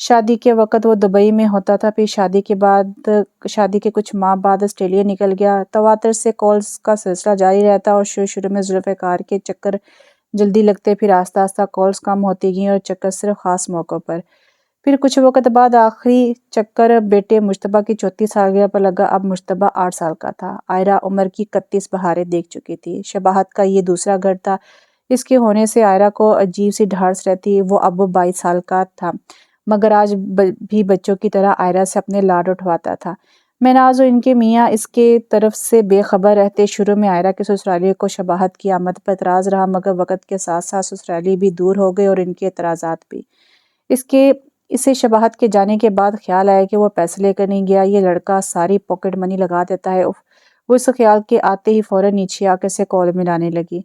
شادی کے وقت وہ دبئی میں ہوتا تھا، پھر شادی کے کچھ ماہ بعد آسٹریلیا نکل گیا۔ تواتر سے کالز کا سلسلہ جاری رہتا اور شروع میں ذوالفقار کے چکر جلدی لگتے، پھر آہستہ آہستہ کالز کم ہوتی گئیں اور چکر صرف خاص موقعوں پر۔ پھر کچھ وقت بعد آخری چکر بیٹے مجتبیٰ کی 34 سالگرہ پر لگا۔ اب مجتبیٰ 8 سال کا تھا۔ عائرہ عمر کی 31 بہاریں دیکھ چکی تھی۔ شباہت کا یہ دوسرا گھر تھا۔ اس کے ہونے سے عائرہ کو عجیب سی ڈھارس رہتی۔ وہ اب 22 سال کا تھا، مگر آج بھی بچوں کی طرح عائرہ سے اپنے لاڈ اٹھواتا تھا۔ مہناز اور ان کے میاں اس کے طرف سے بے خبر رہتے۔ شروع میں عائرہ کے سسرالی کو شباہت کی آمد پر اعتراض رہا، مگر وقت کے ساتھ ساتھ سسرالی بھی دور ہو گئے اور ان کے اعتراضات بھی۔ اسے شباہت کے جانے کے بعد خیال آیا کہ وہ پیسے لے کر نہیں گیا، یہ لڑکا ساری پاکٹ منی لگا دیتا ہے۔ وہ اس خیال کے آتے ہی فوراً نیچے آ کر اسے کال ملانے لگی۔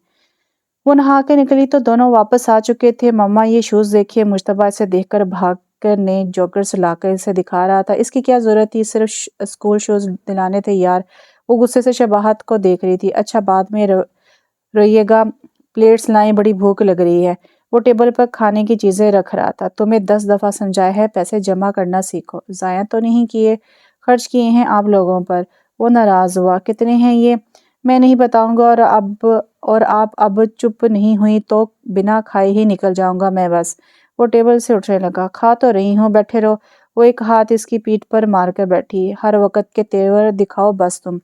وہ نہا کے نکلی تو دونوں واپس آ چکے تھے۔ مما یہ شوز دیکھیے، مجتبیٰ اسے دیکھ کر بھاگ کر نئے جوگرز لا کر اسے دکھا رہا تھا۔ اس کی کیا ضرورت تھی، صرف اسکول شوز دلانے تھے یار۔ وہ غصے سے شباہت کو دیکھ رہی تھی۔ اچھا بعد میں روئیے گا، پلیٹس لائیں، بڑی بھوک لگ رہی ہے۔ وہ ٹیبل پر کھانے کی چیزیں رکھ رہا تھا۔ تمہیں 10 دفعہ سمجھایا ہے پیسے جمع کرنا سیکھو، ضائع تو نہیں کیے، خرچ کیے ہیں آپ لوگوں پر۔ وہ ناراض ہوا۔ کتنے ہیں یہ؟ میں نہیں بتاؤں گا، اور آپ اب چپ نہیں ہوئی تو بنا کھائے ہی نکل جاؤں گا میں بس۔ وہ ٹیبل سے اٹھنے لگا۔ کھا تو رہی ہوں، بیٹھے رہو۔ وہ ایک ہاتھ اس کی پیٹھ پر مار کر بیٹھی۔ ہر وقت کے تیور دکھاؤ بس تم،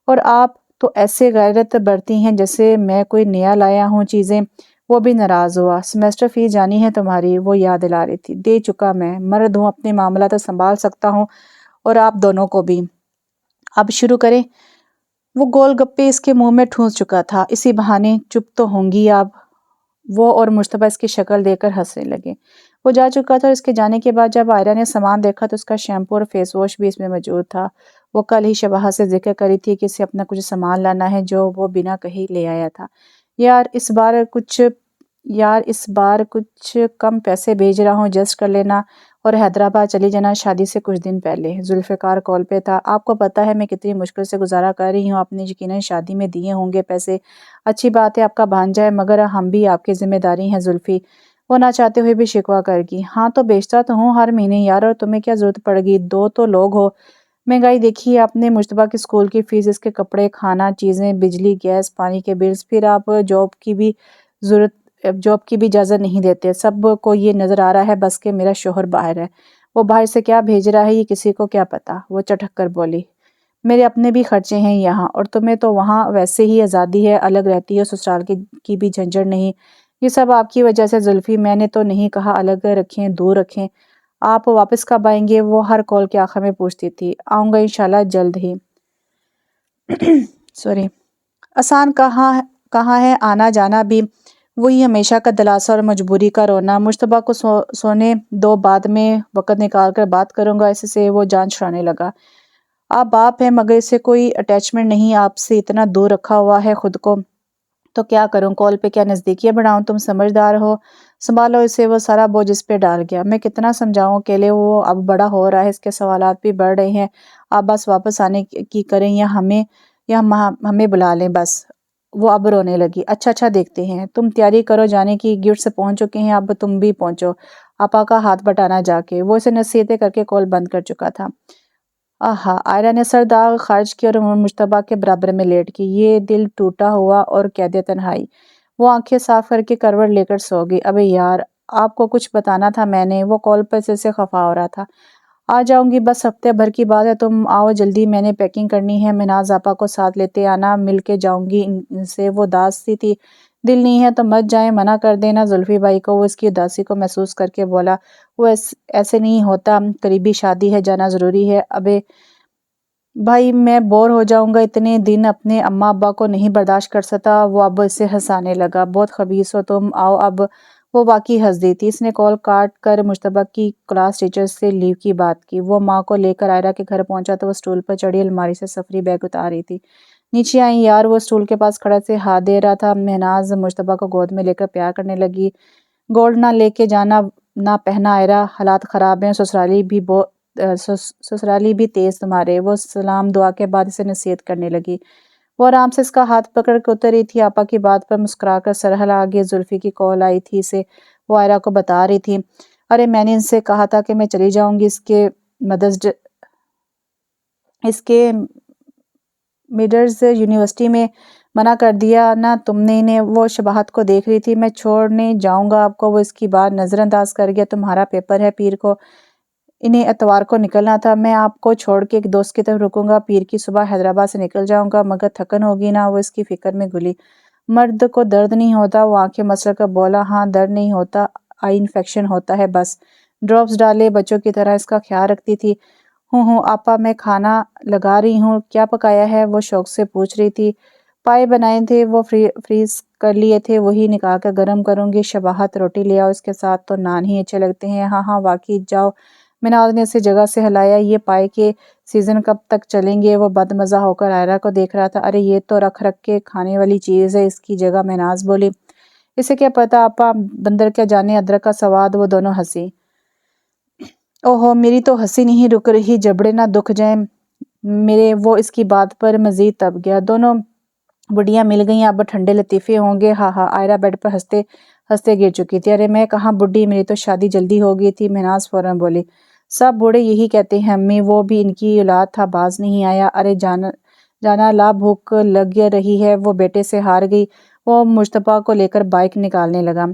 اور آپ تو ایسے غیرت برتی ہیں جیسے میں کوئی نیا لایا ہوں چیزیں۔ وہ بھی ناراض ہوا۔ سیمیسٹر فیس جانی ہے تمہاری؟ وہ یاد دلا رہی تھی۔ دے چکا میں، مرد ہوں، اپنے معاملات سنبھال سکتا ہوں، اور آپ دونوں کو بھی۔ اب شروع کریں؟ وہ گول گپے اس کے منہ میں ٹھونس چکا تھا۔ اسی بہانے چپ تو ہوں گی آپ۔ وہ اور مجتبیٰ اس کی شکل دیکھ کر ہنسنے لگے۔ وہ جا چکا تھا اور اس کے جانے کے بعد جب عائرہ نے سامان دیکھا تو اس کا شیمپو اور فیس واش بھی اس میں موجود تھا۔ وہ کل ہی شباہت سے ذکر کری تھی کہ اسے اپنا کچھ سامان لانا ہے جو وہ بنا کہے لے آیا تھا۔ یار اس بار کچھ کم پیسے بھیج رہا ہوں، ایڈجسٹ کر لینا، اور حیدرآباد چلی جانا شادی سے کچھ دن پہلے۔ ذوالفقار کال پہ تھا۔ آپ کو پتہ ہے میں کتنی مشکل سے گزارا کر رہی ہوں، آپ نے یقیناً شادی میں دیے ہوں گے پیسے۔ اچھی بات ہے آپ کا بھانجا ہے، مگر ہم بھی آپ کی ذمہ داری ہیں زلفی۔ وہ نہ چاہتے ہوئے بھی شکوہ کر گئی۔ ہاں تو بیچتا تو ہوں ہر مہینے یار، اور تمہیں کیا ضرورت پڑ گئی، 2 تو لوگ ہو۔ مہنگائی دیکھی ہے آپ نے، مجتبیٰ کی اسکول کی فیس، اس کے کپڑے، کھانا، چیزیں، بجلی، گیس، پانی کے بلز، پھر آپ جاب کی بھی اجازت نہیں دیتے۔ سب کو یہ نظر آ رہا ہے بس کہ میرا شوہر باہر ہے۔ وہ باہر سے کیا بھیج رہا ہے یہ کسی کو کیا پتا۔ وہ چٹک کر بولی، میرے اپنے بھی خرچے ہیں یہاں، اور تمہیں تو وہاں ویسے ہی آزادی ہے، الگ رہتی ہے، سسرال کی بھی جھنجھٹ نہیں۔ یہ سب آپ کی وجہ سے زلفی، میں نے تو نہیں کہا الگ رکھیں، دور رکھیں۔ آپ واپس کب آئیں گے؟ وہ ہر کال کے آخر میں پوچھتی تھی۔ آؤں گا انشاءاللہ جلد ہی۔ آسان کہاں ہے آنا جانا بھی، وہی ہمیشہ کا دلاسا اور مجبوری کا رونا۔ مجتبیٰ کو سونے دو، بعد میں وقت نکال کر بات کروں گا اس سے۔ وہ جان چھڑانے لگا۔ آپ باپ ہیں مگر اسے کوئی اٹیچمنٹ نہیں، آپ سے اتنا دور رکھا ہوا ہے خود کو، تو کیا کروں، کال پہ کیا نزدیکیاں بڑھاؤں، تم سمجھدار ہو، سنبھالو اسے۔ وہ سارا بوجھ اس پہ ڈال گیا۔ میں کتنا سمجھاؤں اکیلے، وہ اب بڑا ہو رہا ہے، اس کے سوالات بھی بڑھ رہے ہیں، آپ بس واپس آنے کی کریں یا ہمیں بلا لیں بس۔ وہ اب رونے لگی۔ اچھا دیکھتے ہیں، تم تیاری کرو جانے کی، گفٹس پہنچ چکے ہیں، اب تم بھی پہنچو، آپا کا ہاتھ بٹانا جا کے۔ وہ اسے نصیحتیں کر کے کال بند کر چکا تھا۔ آہا، عائرہ نے سر داغ خارج کی اور مجتبیٰ کے برابر میں لیٹ گئی۔ یہ دل ٹوٹا ہوا اور قید تنہائی۔ وہ آنکھیں صاف کر کے کروٹ لے کر سو گئی۔ ابے یار، آپ کو کچھ بتانا تھا میں نے۔ وہ کال پر سے خفا ہو رہا تھا۔ آ جاؤں گی، بس ہفتے بھر کی بات ہے، تم آؤ جلدی، میں نے پیکنگ کرنی ہے۔ مہناز آپا کو ساتھ لیتے آنا، مل کے جاؤں گی ان سے۔ وہ اداس سی تھی۔ دل نہیں ہے تو مت جائیں، منع کر دینا زلفی بھائی کو۔ وہ اس کی اداسی کو محسوس کر کے بولا، وہ ایسے نہیں ہوتا، قریبی شادی ہے، جانا ضروری ہے۔ ابے بھائی، میں بور ہو جاؤں گا، اتنے دن اپنے اماں ابا کو نہیں برداشت کر سکتا۔ وہ اب اسے ہنسانے لگا۔ بہت خبیث ہو تم، آؤ اب۔ وہ واقعی ہنس دی تھی۔ اس نے کال کاٹ کر مجتبیٰ کی کلاس ٹیچر سے لیو کی بات کی۔ وہ ماں کو لے کر عائرہ کے گھر پہنچا تو وہ سٹول پر چڑھی الماری سے سفری بیگ اتار رہی تھی۔ نیچے آئیں یار، وہ سٹول کے پاس کھڑا سے ہاتھ دے رہا تھا۔ مہناز مجتبیٰ کو گود میں لے کر پیار کرنے لگی۔ گولڈ نہ لے کے جانا، نہ پہنا عائرہ، حالات خراب ہیں، سسرالی بھی تیز تمہارے۔ وہ سلام دعا کے بعد اسے نصیحت کرنے لگی۔ وہ آرام سے اس کا ہاتھ پکڑ کے اتر رہی تھی۔ آپا کی بات پر مسکرا کر سر ہلا گئی۔ زلفی کی کال آئی تھی اسے، وہ عائرہ کو بتا رہی تھی۔ ارے میں نے ان سے کہا تھا کہ میں چلی جاؤں گی، اس کے میڈرز یونیورسٹی میں منع کر دیا نا تم نے انہیں۔ وہ شباہت کو دیکھ رہی تھی۔ میں چھوڑنے جاؤں گا آپ کو، وہ اس کی بات نظر انداز کر گیا۔ تمہارا پیپر ہے پیر کو، انہیں اتوار کو نکلنا تھا۔ میں آپ کو چھوڑ کے ایک دوست کی طرف رکوں گا، پیر کی صبح حیدرآباد سے نکل جاؤں گا، مگر تھکن ہوگی نا؟ وہ اس کی فکر میں گھلی۔ مرد کو درد نہیں ہوتا، وہ آنکھیں مسل کر بولا۔ ہاں درد نہیں ہوتا، آئی انفیکشن ہوتا ہے بس۔ ڈراپس ڈالے بچوں کی طرح اس کا خیال رکھتی تھی۔ ہوں آپا میں کھانا لگا رہی ہوں۔ کیا پکایا ہے؟ وہ شوق سے پوچھ رہی تھی۔ پائے بنائے تھے، وہ فریز کر لیے تھے، وہی نکال کر گرم کروں گی۔ شباہت روٹی لے آؤ، اس کے ساتھ تو نان ہی اچھے لگتے ہیں۔ ہاں واقعی جاؤ۔ مناز نے اسے جگہ سے ہلایا۔ یہ پائے کے سیزن کب تک چلیں گے؟ وہ بد مزہ ہو کر عائرہ کو دیکھ رہا تھا۔ ارے یہ تو رکھ کے کھانے والی چیز ہے، اس کی جگہ مناز بولی۔ اسے کیا پتا آپا، بندر کیا جانے ادرک کا سواد۔ وہ دونوں ہنسی۔ اوہو میری تو ہنسی نہیں رک رہی، جبڑے نہ دکھ جائیں میرے۔ وہ اس کی بات پر مزید تپ گیا۔ دونوں بڑھیاں مل گئیں، اب ٹھنڈے لطیفے ہوں گے۔ ہاں عائرہ بیڈ پر ہنستے ہنستے گر چکی تھی۔ ارے میں کہاں بڈھی، میری تو شادی جلدی ہو گئی تھی۔ مناز فوراً بولی۔ سب بوڑھے یہی کہتے ہیں امی، وہ بھی ان کی اولاد تھا، باز نہیں آیا۔ ارے جانا لا، بھوک لگ رہی ہے۔ وہ بیٹے سے ہار گئی۔ وہ مجتبیٰ کو لے کر بائیک نکالنے لگا۔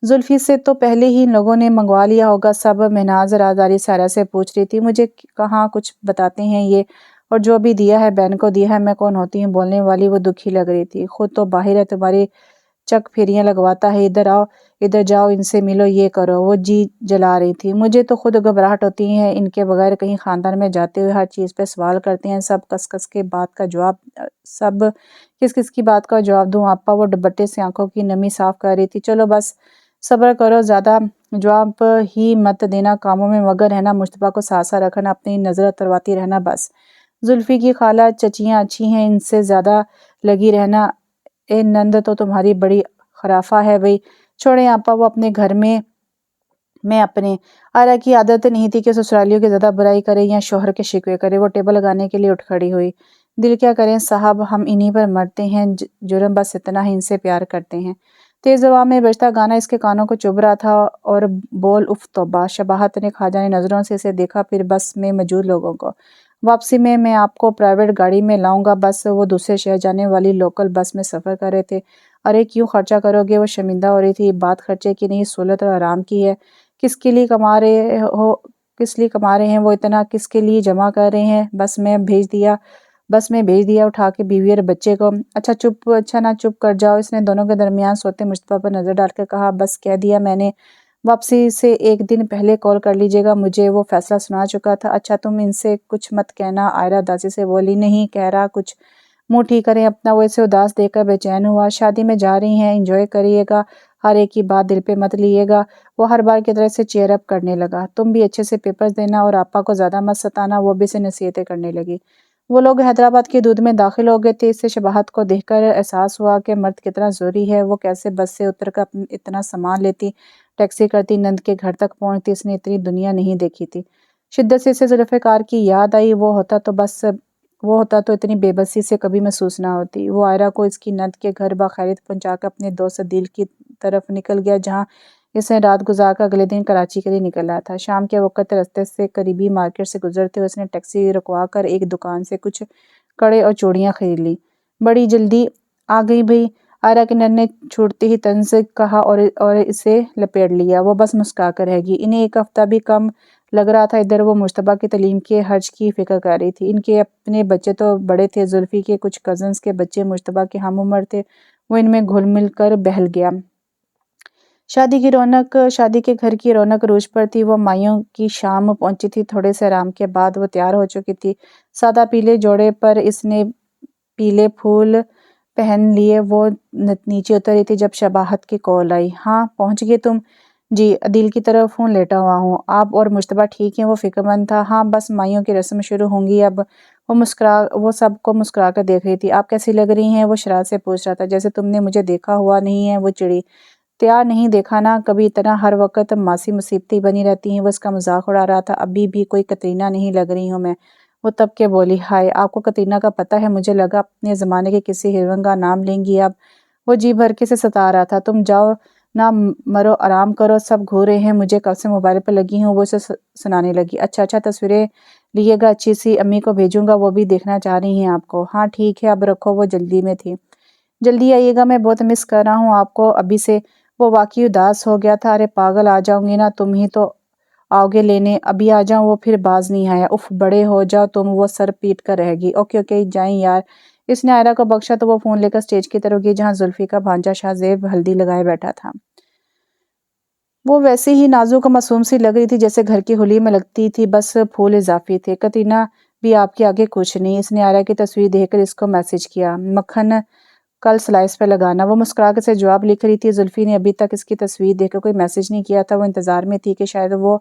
زلفی سے تو پہلے ہی ان لوگوں نے منگوا لیا ہوگا سب؟ مناز رازداری سارہ سے پوچھ رہی تھی۔ مجھے کہاں کچھ بتاتے ہیں یہ، اور جو بھی دیا ہے بہن کو دیا ہے، میں کون ہوتی ہوں بولنے والی؟ وہ دکھی لگ رہی تھی۔ خود تو باہر ہے، تمہاری چک پھیریاں لگواتا ہے، ادھر آؤ، ادھر جاؤ، ان سے ملو، یہ کرو۔ وہ جی جلا رہی تھی۔ مجھے تو خود گھبراہٹ ہوتی ہے ان کے بغیر کہیں خاندان میں جاتے ہوئے۔ ہر چیز پہ سوال کرتے ہیں، سب کس کس کی بات کا جواب دوں آپا؟ وہ دوپٹے سے آنکھوں کی نمی صاف کر رہی تھی۔ چلو بس صبر کرو، زیادہ جواب ہی مت دینا، کاموں میں مگن رہنا، مجتبیٰ کو ساتھ ساتھ رکھنا، اپنی نظر اترواتی رہنا بس۔ زلفی کی خالہ چچیاں اچھی ہیں، ان سے زیادہ لگی رہنا۔ اے نند تو تمہاری بڑی خرافہ ہے بھئی۔ چھوڑیں آپا، وہ اپنے گھر میں اپنے۔ عائرہ کی عادت نہیں تھی کہ سسرالیوں کی زیادہ برائی کرے یا شوہر کے شکوے کرے۔ وہ ٹیبل لگانے کے لیے اٹھ کھڑی ہوئی۔ دل کیا کریں صاحب، ہم انہی پر مرتے ہیں، جرم بس اتنا ہی، ان سے پیار کرتے ہیں۔ تیز ہوا میں بجتا گانا اس کے کانوں کو چبھ رہا تھا، اور بول اف توبہ! شباہت نے خواجہ نظروں سے اسے دیکھا، پھر بس میں موجود لوگوں کو۔ واپسی میں آپ کو پرائیویٹ گاڑی میں لاؤں گا بس۔ وہ دوسرے شہر جانے والی لوکل بس میں سفر کر رہے تھے۔ ارے کیوں خرچہ کرو گے؟ وہ شرمندہ ہو رہی تھی۔ بات خرچے کی نہیں، سہولت اور آرام کی ہے۔ کس لیے کما رہے ہیں وہ اتنا؟ کس کے لیے جمع کر رہے ہیں؟ بس میں بھیج دیا اٹھا کے بیوی اور بچے کو۔ اچھا نہ چپ کر جاؤ، اس نے دونوں کے درمیان سوتے مجتبیٰ پر نظر ڈال کر کہا۔ بس کہہ دیا میں نے، واپسی سے ایک دن پہلے کال کر لیجیے گا مجھے، وہ فیصلہ سنا چکا تھا۔ اچھا تم ان سے کچھ مت کہنا، عائرہ اداسی سے بولی۔ نہیں کہہ رہا کچھ، منہ ٹھیک کریں اپنا۔ وہ اسے اداس دیکھ کر بے چین ہوا۔ شادی میں جا رہی ہیں، انجوائے کریے گا، ہر ایک کی بات دل پہ مت لیے گا۔ وہ ہر بار کی طرح سے چیئر اپ کرنے لگا۔ تم بھی اچھے سے پیپرز دینا، اور آپا کو زیادہ مت ستانا۔ وہ بھی اسے نصیحتیں کرنے لگی۔ وہ لوگ حیدرآباد کی حدود میں داخل ہو گئے تھے۔ اس سے شباہت کو دیکھ کر احساس ہوا کہ مرد کتنا زوری ہے۔ وہ کیسے بس سے اتر کر اتنا سامان لیتی، ٹیکسی کرتی، نند کے گھر تک پہنچتی۔ اس نے اتنی دنیا نہیں دیکھی تھی۔ شدت سے اسے ذوالفقار کی یاد آئی۔ وہ ہوتا تو اتنی بے بسی سے کبھی محسوس نہ ہوتی۔ وہ عائرہ کو اس کی نند کے گھر بخیریت پہنچا کر اپنے دوست عدیل کی طرف نکل گیا، جہاں اس نے رات گزار کر اگلے دن کراچی کے لیے نکلنا تھا۔ شام کے وقت رستے سے قریبی مارکیٹ سے گزرتے ہوئے اس نے ٹیکسی رکوا کر ایک دکان سے کچھ کڑے اور چوڑیاں خرید لی۔ بڑی جلدی آ گئی بھئی، عائرہ کی نند نے چھوٹتے ہی طنز کہا اور اسے لپیٹ لیا۔ وہ بس مسکرا کر رہ گئی۔ انہیں ایک ہفتہ بھی کم لگ رہا تھا۔ ادھر وہ مجتبیٰ کی تعلیم کے خرچ کی فکر کر رہی تھی۔ ان کے اپنے بچے تو بڑے تھے، زلفی کے کچھ کزنز کے بچے مجتبیٰ کے ہم عمر تھے۔ وہ ان میں گھل مل کر بہل گیا۔ شادی کے گھر کی رونق عروج پر تھی۔ وہ مائیوں کی شام پہنچی تھی۔ تھوڑے سے آرام کے بعد وہ تیار ہو چکی تھی۔ سادہ پیلے جوڑے پر اس نے پیلے پھول پہن لیے۔ وہ نیچے اتر رہی تھی جب شباہت کی کال آئی۔ ہاں پہنچ گئے تم؟ جی عدیل کی طرف ہوں، لیٹا ہوا ہوں۔ آپ اور مجتبیٰ ٹھیک ہیں؟ وہ فکر مند تھا۔ ہاں بس مائیوں کی رسم شروع ہوں گی اب۔ وہ سب کو مسکرا کر دیکھ رہی تھی۔ آپ کیسی لگ رہی ہیں؟ وہ شرارت سے پوچھ رہا تھا۔ جیسے تم نے مجھے دیکھا ہوا نہیں ہے، وہ چڑی۔ تیار نہیں دیکھا نا کبھی اتنا، ہر وقت ماسی مصیبتیں بنی رہتی ہیں۔ وہ اس کا مذاق اڑا رہا تھا۔ ابھی بھی کوئی کترینہ نہیں لگ رہی ہوں میں؟ وہ تب کے بولی۔ ہائے آپ کو کترینہ کا پتہ ہے؟ مجھے لگا اپنے زمانے کے کسی ہیروئن کا نام لیں گی اب۔ وہ جی بھر کے سے ستا رہا تھا۔ تم جاؤ نہ مرو آرام کرو، سب گھو رہے ہیں، مجھے کب سے موبائل پر لگی ہوں۔ وہ اسے سنانے لگی، اچھا تصویریں لیے گا، اچھی سی، امی کو بھیجوں گا، وہ بھی دیکھنا چاہ رہی ہیں آپ کو۔ ہاں ٹھیک ہے اب رکھو، وہ جلدی میں تھی۔ جلدی آئیے گا، میں بہت مس کر رہا ہوں آپ کو ابھی سے۔ وہ واقعی اداس ہو گیا تھا۔ ارے پاگل، آ جاؤں گی نا، تم ہی تو آؤ گے لینے، ابھی آ جاؤں، وہ پھر باز نہیں آیا۔ اف بڑے ہو جاؤ تم، وہ سر پیٹ کر رہ گی۔ اوکے جائیں یار۔ اس نے عائرہ کو بخشا تو وہ فون لے کر سٹیج کی طرف گئی جہاں زلفی کا بھانجا شاہ زیب ہلدی لگائے بیٹھا تھا۔ وہ ویسے ہی نازک و معصوم سی لگ رہی تھی جیسے گھر کی ہولی میں لگتی تھی، بس پھول اضافی تھے۔ کترینہ بھی آپ کے آگے کچھ نہیں۔ اس نے عائرہ کی تصویر دیکھ کر اس کو میسج کیا، مکھن کل سلائس پہ لگانا۔ وہ مسکرا کر اسے جواب لکھ رہی تھی۔ زلفی نے ابھی تک اس کی تصویر دیکھ کر کوئی میسج نہیں کیا تھا۔ وہ انتظار میں تھی کہ شاید وہ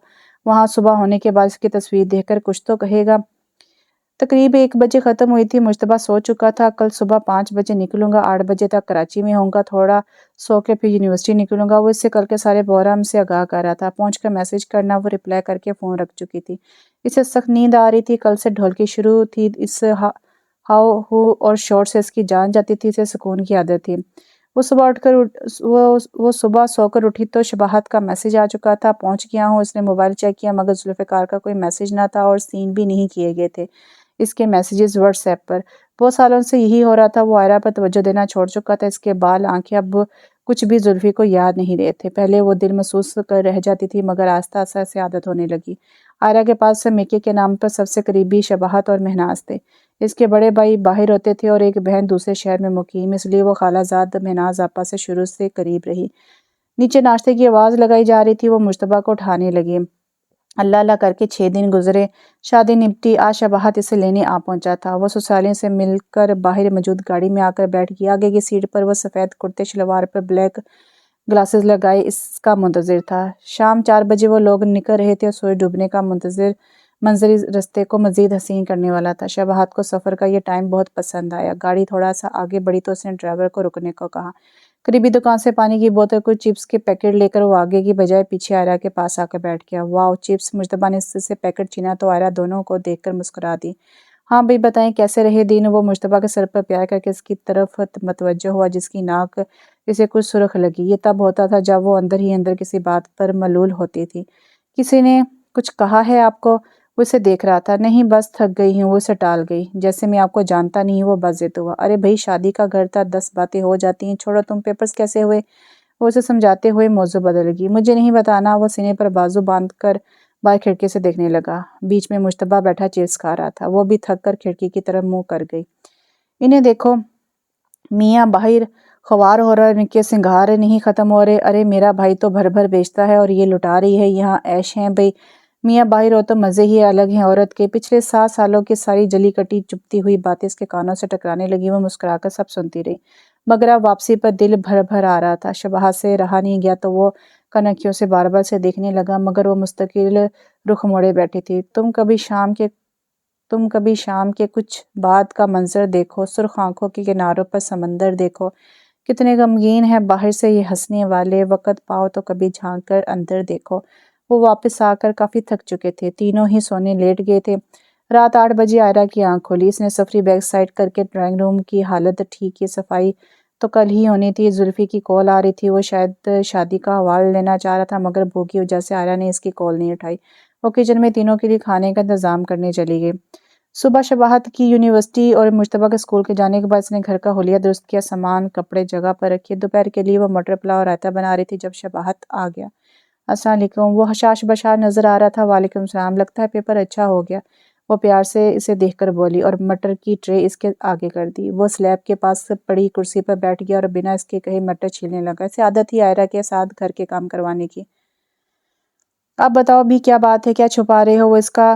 وہاں صبح ہونے کے بعد اس کی تصویر دیکھ کر کچھ تو کہے گا۔ تقریب 1 بجے ختم ہوئی تھی۔ مجتبیٰ سو چکا تھا۔ کل صبح 5 بجے نکلوں گا، 8 بجے تک کراچی میں ہوں گا، تھوڑا سو کے پھر یونیورسٹی نکلوں گا۔ وہ اس سے کل کے سارے پروگرام سے آگاہ کر رہا تھا۔ پہنچ کر میسج کرنا، وہ رپلائی کر کے فون رکھ چکی تھی۔ اسے سخت نیند آ رہی تھی۔ کل سے ڈھولکی شروع تھی۔ اس ہاؤ ہو اور شور سے اس کی جان جاتی تھی۔ اسے سکون کی عادت تھی۔ وہ صبح سو کر اٹھی تو شباہت کا میسج آ چکا تھا، پہنچ گیا ہوں۔ اس نے موبائل چیک کیا مگر ذوالفقار کا کوئی میسج نہ تھا اور سین بھی نہیں کیے گئے تھے اس کے میسیجز واٹس ایپ پر۔ بہت سالوں سے یہی ہو رہا تھا۔ وہ عائرہ پر توجہ دینا چھوڑ چکا تھا۔ اس کے بال، آنکھیں اب کچھ بھی زلفی کو یاد نہیں رہے تھے۔ پہلے وہ دل محسوس کر رہ جاتی تھی مگر آہستہ آہستہ اسے عادت ہونے لگی۔ عائرہ کے پاس سے میکے کے نام پر سب سے قریبی شباہت اور مہناز تھے۔ اس کے بڑے بھائی باہر ہوتے تھے اور ایک بہن دوسرے شہر میں مقیم، اس لیے وہ خالہ زاد مہناز آپا سے شروع سے قریب رہی۔ نیچے ناشتے کی آواز لگائی جا رہی تھی۔ وہ مجتبیٰ کو اٹھانے لگی۔ اللہ کر کے 6 دن گزرے، شادی نپٹی، آج شباہت اسے لینے آ پہنچا تھا۔ وہ سسرالیوں سے مل کر باہر موجود گاڑی میں آ کر بیٹھ گئی۔ آگے کی سیٹ پر وہ سفید کرتے شلوار پر بلیک گلاسز لگائے اس کا منتظر تھا۔ شام 4 بجے وہ لوگ نکل رہے تھے اور سورج ڈوبنے کا منظر اس رستے کو مزید حسین کرنے والا تھا۔ شباہت کو سفر کا یہ ٹائم بہت پسند آیا۔ گاڑی تھوڑا سا آگے بڑھی تو اس نے ڈرائیور کو رکنے کو کہا۔ قریبی دکان سے پانی کی بوتل، کچھ چپس کے پیکٹ لے کر وہ آگے کی بجائے پیچھے عائرہ کے پاس آ کر بیٹھ گیا۔ واو چپس! مجتبیٰ نے اس سے پیکٹ چھینا تو عائرہ دونوں کو دیکھ کر مسکرا دی۔ ہاں بھئی بتائیں کیسے رہے دن؟ وہ مجتبیٰ کے سر پر پیار کر کے اس کی طرف متوجہ ہوا جس کی ناک اسے کچھ سرخ لگی۔ یہ تب ہوتا تھا جب وہ اندر ہی اندر کسی بات پر ملول ہوتی تھی۔ کسی نے کچھ کہا ہے آپ کو؟ وہ اسے دیکھ رہا تھا۔ نہیں بس تھک گئی ہوں، وہ اسے ٹال گئی۔ جیسے میں آپ کو جانتا نہیں، وہ بس ضد ہوا۔ ارے بھئی شادی کا گھر تھا، 10 باتیں ہو جاتی ہیں، چھوڑو تم پیپرز کیسے ہوئے؟ وہ اسے سمجھاتے ہوئے موضوع بدل گئی۔ مجھے نہیں بتانا۔ وہ سینے پر بازو باندھ کر باہر کھڑکی سے دیکھنے لگا۔ بیچ میں مجتبیٰ بیٹھا چپس کھا رہا تھا۔ وہ بھی تھک کر کھڑکی کی طرف منہ کر گئی۔ انہیں دیکھو میاں باہر خوار ہو رہا، ان کے سنگھار نہیں ختم ہو رہے۔ ارے میرا بھائی تو بھر بھر بیچتا ہے اور یہ لٹا رہی ہے، یہاں عیش ہیں بھئی۔ میاں باہر ہو تو مزے ہی الگ ہیں عورت کے۔ پچھلے 7 سالوں کی ساری جلی کٹی چپتی ہوئی باتیں اس کے کانوں سے ٹکرانے لگی۔ وہ مسکرا کر سب سنتی رہی مگر اب واپسی پر دل بھر بھر آ رہا تھا۔ شباہت سے رہا نہیں گیا تو وہ کنکھیوں سے بار بار اسے دیکھنے لگا مگر وہ مستقل رخ موڑے بیٹھی تھی۔ تم کبھی شام کے کچھ بعد کا منظر دیکھو، سرخ آنکھوں کے کناروں پر سمندر دیکھو، کتنے غمگین ہیں باہر سے یہ ہنسنے والے۔ وقت پاؤ تو کبھی جھانک کر اندر دیکھو۔ وہ واپس آ کر کافی تھک چکے تھے۔ تینوں ہی سونے لیٹ گئے تھے۔ رات 8 بجے عائرہ کی آنکھ کھلی۔ اس نے سفری بیگ سائڈ کر کے ڈرائنگ روم کی حالت ٹھیک کی۔ صفائی تو کل ہی ہونی تھی۔ زلفی کی کال آ رہی تھی۔ وہ شاید شادی کا حوال لینا چاہ رہا تھا مگر بھوک کی وجہ سے عائرہ نے اس کی کال نہیں اٹھائی۔ وہ کچن میں تینوں کے لیے کھانے کا انتظام کرنے چلی گئی۔ صبح شباہت کی یونیورسٹی اور مجتبیٰ کے اسکول کے جانے کے بعد اس نے گھر کا حلیہ درست کیا، سامان کپڑے جگہ پر رکھے۔ دوپہر کے لیے وہ مٹر پلاؤ اور رائتا بنا رہی تھی جب شباہت آ گیا۔ السلام علیکم۔ وہ حشاش بشار نظر آ رہا تھا۔ وعلیکم السلام، لگتا ہے پیپر اچھا ہو گیا۔ وہ پیار سے اسے دیکھ کر بولی اور مٹر کی ٹرے اس کے آگے کر دی۔ وہ سلیب کے پاس پڑی کرسی پر بیٹھ گیا اور بنا اس کے کہے مٹر چھیلنے لگا۔ اسے عادت تھی عائرہ کے ساتھ گھر کے کام کروانے کی۔ اب بتاؤ بھی کیا بات ہے، کیا چھپا رہے ہو؟ وہ اس کا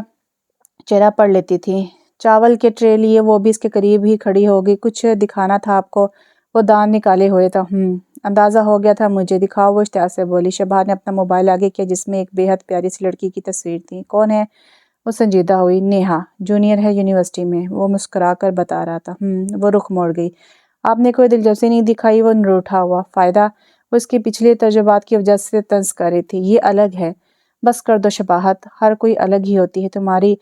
چہرہ پڑھ لیتی تھی۔ چاول کے ٹرے لیے وہ بھی اس کے قریب ہی کھڑی ہو گئی۔ کچھ دکھانا تھا آپ کو؟ وہ دانت نکالے ہوئے تھا۔ اندازہ ہو گیا تھا مجھے، دکھاؤ، وہ اشتہار سے بولی۔ شباہت نے اپنا موبائل آگے کیا جس میں ایک بے حد پیاری سی لڑکی کی تصویر تھی۔ کون ہے؟ وہ سنجیدہ ہوئی۔ نیہا، جونیئر ہے یونیورسٹی میں، وہ مسکرا کر بتا رہا تھا۔ وہ رخ موڑ گئی۔ آپ نے کوئی دلچسپی نہیں دکھائی؟ وہ روٹھا ہوا۔ فائدہ؟ وہ اس کے پچھلے تجربات کی وجہ سے طنز کر رہی تھی۔ یہ الگ ہے۔ بس کر دو شباہت، ہر کوئی الگ ہی ہوتی ہے، تمہاری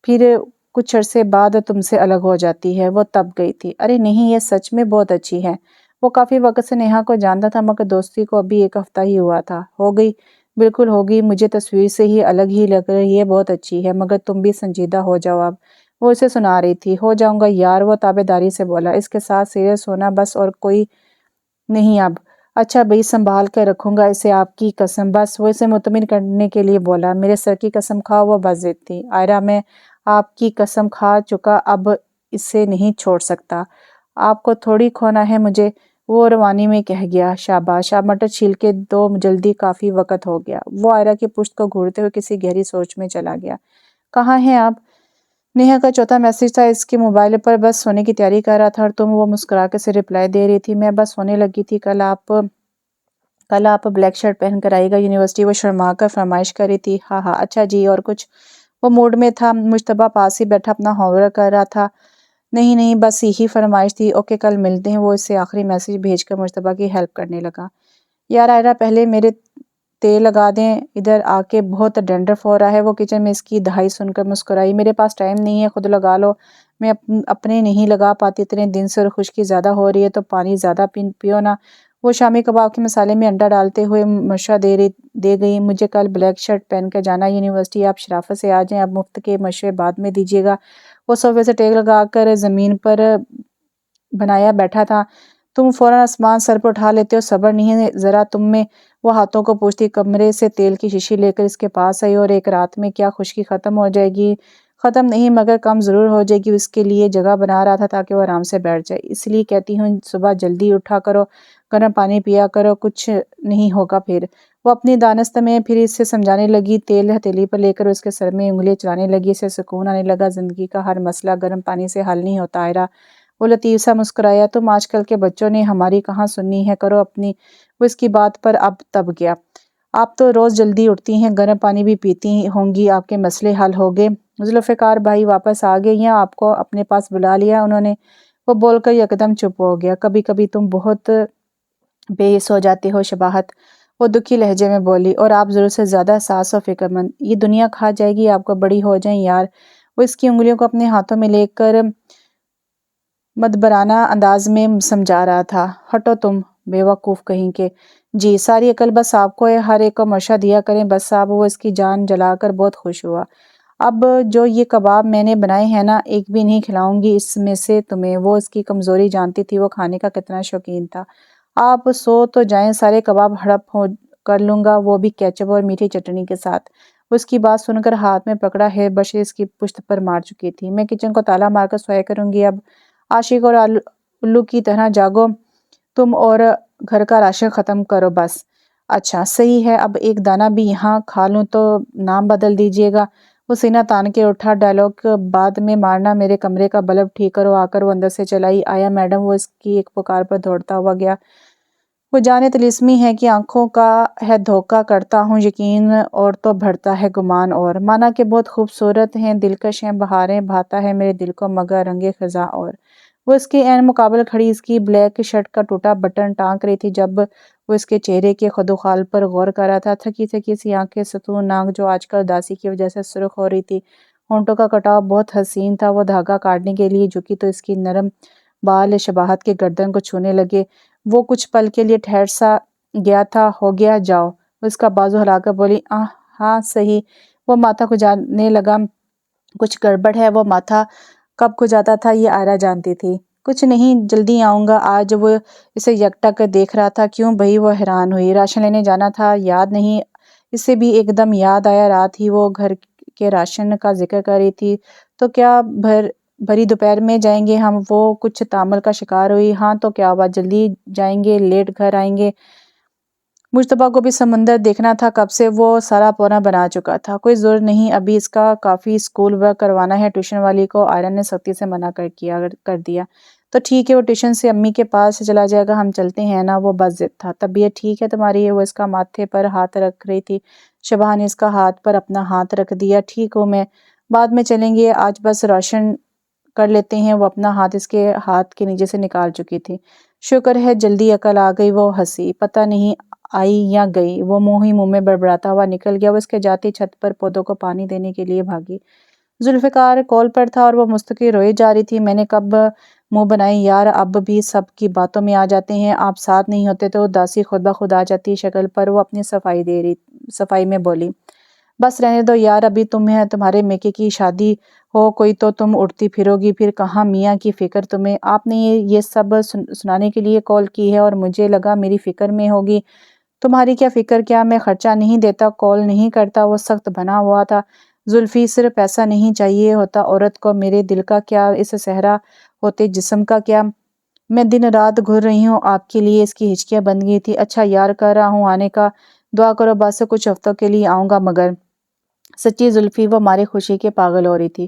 پھر کچھ عرصے بعد تم سے الگ ہو جاتی ہے۔ وہ تب گئی تھی۔ ارے نہیں، یہ سچ میں بہت اچھی ہے۔ وہ کافی وقت سے نیہا کو جانتا تھا مگر دوستی کو ابھی 1 ہفتہ ہی ہوا تھا۔ ہو گئی، بالکل ہوگی، مجھے تصویر سے ہی الگ ہی لگ رہی ہے، بہت اچھی ہے، مگر تم بھی سنجیدہ ہو جاؤ اب۔ وہ اسے سنا رہی تھی۔ ہو جاؤں گا یار، وہ تابع داری سے بولا، اس کے ساتھ سیریس ہونا بس، اور کوئی نہیں اب۔ اچھا بھئی، سنبھال کر رکھوں گا اسے، آپ کی قسم۔ بس وہ اسے مطمئن کرنے کے لیے بولا، میرے سر کی قسم کھاؤ، وہ بس ضد تھی۔ عائرہ، میں آپ کی قسم کھا چکا، اب اسے نہیں چھوڑ سکتا۔ آپ کو تھوڑی کھونا ہے مجھے، وہ روانی میں کہہ گیا۔ شاباش، آپ مٹر چھیل کے دو جلدی، کافی وقت ہو گیا۔ وہ عائرہ کی پشت کو گھورتے ہوئے کسی گہری سوچ میں چلا گیا۔ کہاں ہیں آپ؟ نیہا کا چوتھا میسج تھا اس کے موبائل پر، بس سونے کی تیاری کر رہا تھا اور تم؟ وہ مسکرا کے اسے رپلائی دے رہی تھی، میں بس سونے لگی تھی۔ کل آپ بلیک شرٹ پہن کر آئیے گا یونیورسٹی، وہ شرما کر فرمائش کر رہی تھی۔ ہاں ہاں، اچھا جی، اور کچھ؟ وہ موڈ میں تھا۔ مجتبیٰ پاس ہی بیٹھا اپنا ہوم ورک کر رہا تھا۔ نہیں نہیں، بس یہی فرمائش تھی۔ اوکے، کل ملتے ہیں۔ وہ اسے آخری میسج بھیج کر مجتبیٰ کی ہیلپ کرنے لگا۔ یار عائرہ، پہلے میرے تیل لگا دیں، ادھر آ کے بہت ڈینڈرف ہو رہا ہے۔ وہ کچن میں اس کی دہائی سن کر مسکرائی۔ میرے پاس ٹائم نہیں ہے، خود لگا لو۔ میں اپنے نہیں لگا پاتی، اتنے دن سے، اور خشکی زیادہ ہو رہی ہے تو پانی زیادہ پیو نا۔ وہ شامی کباب کے مسالے میں انڈا ڈالتے ہوئے مشورہ دے گئی، مجھے کل بلیک شرٹ پہن کر جانا یونیورسٹی، آپ شرافت سے آ جائیں، اب مفت کے مشورے بعد میں دیجیے گا۔ وہ صوفے سے ٹیک لگا کر زمین پر بنایا بیٹھا تھا۔ تم فوراً آسمان سر پر اٹھا لیتے ہو، صبر نہیں ہے ذرا تم میں؟ وہ ہاتھوں کو پوچھتی کمرے سے تیل کی شیشی لے کر اس کے پاس آئی، اور ایک رات میں کیا خشکی ختم ہو جائے گی؟ ختم نہیں، مگر کم ضرور ہو جائے گی۔ اس کے لیے جگہ بنا رہا تھا تاکہ وہ آرام سے بیٹھ جائے۔ اس لیے کہتی ہوں صبح جلدی اٹھا کرو، گرم پانی پیا کرو، کچھ نہیں ہوگا پھر۔ وہ اپنی دانست میں پھر اسے سمجھانے لگی، تیل ہتھیلی پر لے کر اس کے سر میں انگلیاں چلانے لگی۔ اسے سکون آنے لگا، زندگی کا ہر مسئلہ گرم پانی سے حل نہیں ہوتا عائرہ۔ وہ لطیف سا مسکرایا، تم آج کل کے بچوں نے ہماری کہاں سننی ہے، کرو اپنی۔ وہ اس کی بات پر اب تب گیا۔ آپ تو روز جلدی اٹھتی ہیں، گرم پانی بھی پیتی ہوں گی، آپ کے مسئلے حل ہو گئے؟ ذوالفقار بھائی واپس آ گئے یا آپ کو اپنے پاس بلا لیا انہوں نے؟ وہ بول کر یکدم چپ ہو گیا۔ کبھی کبھی تم بہت بے حس ہو جاتے ہو شباہت، وہ دکھی لہجے میں بولی، اور آپ ضرورت سے زیادہ حساس و فکر مند۔ یہ دنیا کھا جائے گی آپ کو، بڑی ہو جائیں یار۔ وہ اس کی انگلیوں کو اپنے ہاتھوں میں لے کر مدبرانہ انداز میں سمجھا رہا تھا۔ ہٹو تم بے وقوف کہیں کے۔ جی، ساری عقل بس آپ کو ہے، ہر ایک کو مشورہ دیا کریں بس صاحب۔ وہ اس کی جان جلا کر بہت خوش ہوا۔ اب جو یہ کباب میں نے بنائے ہیں نا، ایک بھی نہیں کھلاؤں گی اس میں سے تمہیں۔ وہ اس کی کمزوری جانتی تھی، وہ کھانے کا کتنا شوقین تھا۔ آپ سو تو جائیں، سارے کباب ہڑپ کر لوں گا، وہ بھی کیچپ اور میٹھی چٹنی کے ساتھ۔ وہ اس کی بات سن کر ہاتھ میں پکڑا ہے برش اس کی پشت پر مار چکی تھی۔ میں کچن کو تالا مار کر سویا کروں گی اب۔ عاشق اور الو کی طرح جاگو تم، اور گھر کا راشن ختم کرو بس۔ اچھا صحیح ہے، اب ایک دانہ بھی یہاں کھا لوں تو نام بدل دیجیے گا۔ وہ سینہ تان کے اٹھا، ڈائلاگ بعد میں مارنا، میرے کمرے کا بلب ٹھیک کرو آ کر۔ وہ اندر سے چلائی آیا میڈم، وہ اس کی ایک پکار پر دوڑتا ہوا گیا۔ وہ جانے طلسمی ہے کہ آنکھوں کا ہے دھوکہ کرتا ہوں یقین، اور تو بڑھتا ہے گمان، اور مانا کہ بہت خوبصورت ہیں، دلکش ہیں، بہاریں بھاتا ہے میرے دل کو مگر رنگ خزاں اور۔ وہ اس کے عین مقابل کھڑی اس کی بلیک شرٹ کا ٹوٹا بٹن ٹانک رہی تھی جب وہ اس کے چہرے کے خدوخال پر غور کر رہا تھا۔ تھکی تھکی سی آنکھیں، ستون ناک جو آج کل اداسی کی وجہ سے سرخ ہو رہی تھی، ہونٹوں کا کٹاؤ بہت حسین تھا۔ وہ دھاگا کاٹنے کے لیے جھکی تو اس کی نرم بال شباہت کے گردن کو چھونے لگے۔ وہ کچھ پل کے لیے ٹھہر سا گیا تھا۔ ہو گیا، جاؤ۔ وہ اس کا بازو ہلا کر بولی، ہاں صحیح۔ وہ ماتھا کھجانے لگا۔ کچھ گڑبڑ ہے؟ وہ ماتھا کب کھجاتا تھا یہ عائرہ جانتی تھی۔ کچھ نہیں، جلدی آؤں گا آج۔ وہ اسے یکٹک دیکھ رہا تھا۔ کیوں بھئی؟ وہ حیران ہوئی۔ راشن لینے جانا تھا، یاد نہیں؟ اسے بھی ایک دم یاد آیا، رات ہی وہ گھر کے راشن کا ذکر کر رہی تھی۔ تو کیا بھری دوپہر میں جائیں گے ہم؟ وہ کچھ تامل کا شکار ہوئی۔ ہاں تو کیا ہوا، جلدی جائیں گے، لیٹ گھر آئیں گے؟ مجتبیٰ کو بھی سمندر دیکھنا تھا کب سے، وہ سارا پونا بنا چکا تھا۔ کوئی ضرورت نہیں، ابھی اس کا کافی اسکول ورک کروانا ہے۔ ٹیوشن والی کو عائرہ نے سختی سے منع کر دیا۔ تو ٹھیک ہے، وہ ٹیوشن سے امی کے پاس چلا جائے گا، ہم چلتے ہیں نا؟ وہ بس ضد تھا۔ طبیعت ٹھیک ہے تمہاری؟ وہ اس کا ماتھے پر ہاتھ رکھ رہی تھی۔ شباہ نے اس کا ہاتھ پر اپنا ہاتھ رکھ دیا۔ ٹھیک ہوں میں، بعد میں چلیں گے، آج بس روشن کر لیتے ہیں۔ وہ اپنا ہاتھ اس کے ہاتھ کے نیچے سے نکال چکی تھی۔ شکر ہے جلدی عقل آ گئی۔ وہ ہنسی۔ پتہ نہیں آئی یا گئی۔ وہ منہ ہی منہ میں بڑبڑاتا ہوا نکل گیا۔ وہ اس کے جاتے چھت پر پودوں کو پانی دینے کے لیے بھاگی۔ ذوالفقار کال پر تھا اور وہ مستقل روئے جا رہی تھی۔ میں نے کب منہ بنائے یار اب بھی سب کی باتوں میں آ جاتے ہیں، آپ ساتھ نہیں ہوتے تو اداسی خود بخود آ جاتی شکل پر وہ اپنی صفائی میں بولی، بس رہنے دو یار، ابھی تمہارے میکے کی شادی ہو کوئی تو تم اٹھتی پھرو گی، پھر کہاں میاں کی فکر تمہیں، آپ نے یہ سب سنانے کے لیے کال کی ہے اور مجھے لگا میری فکر میں ہوگی، تمہاری کیا فکر، کیا میں خرچہ نہیں دیتا، کال نہیں کرتا، وہ سخت بنا ہوا تھا زلفی، صرف پیسہ نہیں چاہیے ہوتا عورت کو، میرے دل کا کیا، اس صحرا ہوتے جسم کا کیا، میں دن رات گھر رہی ہوں آپ کے لیے، اس کی ہچکیاں بن گئی تھی، اچھا یار کر رہا ہوں آنے کا، دعا کرو بس کچھ ہفتوں کے لیے آؤں گا، مگر سچی زلفی وہ ہماری خوشی کے پاگل ہو رہی تھی،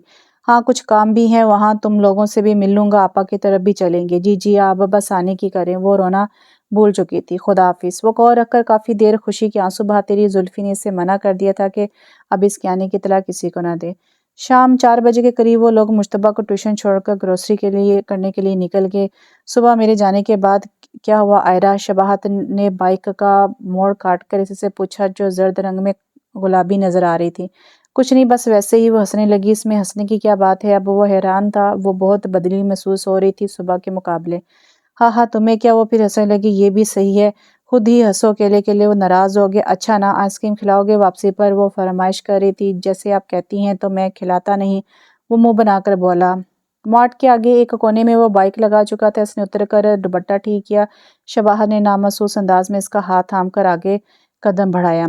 ہاں کچھ کام بھی ہے وہاں، تم لوگوں سے بھی مل لوں گا، آپا کی طرف بھی چلیں گے، جی آپ بس آنے کی کریں، وہ رونا بھول چکی تھی، خدا حافظ، وہ کال رکھ کر کافی دیر خوشی کے آنسو بہاتی رہی، زلفی نے اسے منع کر دیا تھا کہ اب اس کے آنے کی اطلاع کسی کو نہ دے۔ شام 4 بجے کے قریب وہ لوگ مشتبہ کو ٹیوشن چھوڑ کر گروسری کرنے کے لیے نکل گئے۔ صبح میرے جانے کے بعد کیا ہوا آئرہ، شباہت نے بائیک کا موڑ کاٹ کر اس سے پوچھا جو زرد رنگ میں گلابی نظر آ رہی تھی۔ کچھ نہیں بس ویسے ہی، وہ ہنسنے لگی، اس میں ہنسنے کی کیا بات ہے، اب وہ حیران تھا، وہ بہت بدلی محسوس ہو رہی تھی صبح کے مقابلے۔ ہاں تمہیں کیا، وہ پھر ہنسنے لگی، یہ بھی صحیح ہے، خود ہی ہنسو اکیلے وہ ناراض ہو گئے، اچھا نا آئس کریم کھلاؤ گے، واپسی پر وہ فرمائش کر رہی تھی، جیسے آپ کہتی ہیں تو میں کھلاتا نہیں، وہ منہ بنا کر بولا۔ مارٹ کے آگے ایک کونے میں وہ بائیک لگا چکا تھا، اس نے اتر کر دوپٹہ ٹھیک کیا، شباہت نے نامحسوس انداز میں اس کا ہاتھ تھام کر آگے قدم بڑھایا۔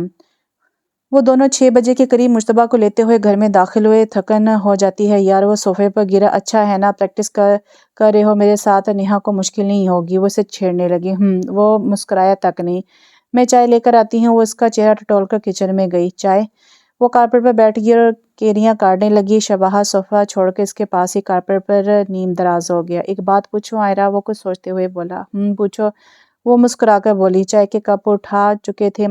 وہ دونوں 6 بجے کے قریب مشتبہ کو لیتے ہوئے گھر میں داخل ہوئے۔ تھکن ہو جاتی ہے یار، وہ صوفے پر گرا، اچھا ہے نا پریکٹس کر رہے ہو میرے ساتھ، نیہا کو مشکل نہیں ہوگی، وہ اسے چھیڑنے لگی۔ وہ مسکرایا تک نہیں۔ میں چائے لے کر آتی ہوں، وہ اس کا چہرہ ٹٹول کر کچن میں گئی۔ چائے؟ وہ کارپیٹ پر بیٹھ گئی اور کیریاں کاٹنے لگی۔ شباہت صوفہ چھوڑ کے اس کے پاس ہی کارپیٹ پر نیم دراز ہو گیا۔ ایک بات پوچھوں آئرہ، وہ کچھ سوچتے ہوئے بولا۔ پوچھو، وہ مسکرا کر بولی۔ چائے کے کپ اٹھا چکے تھے۔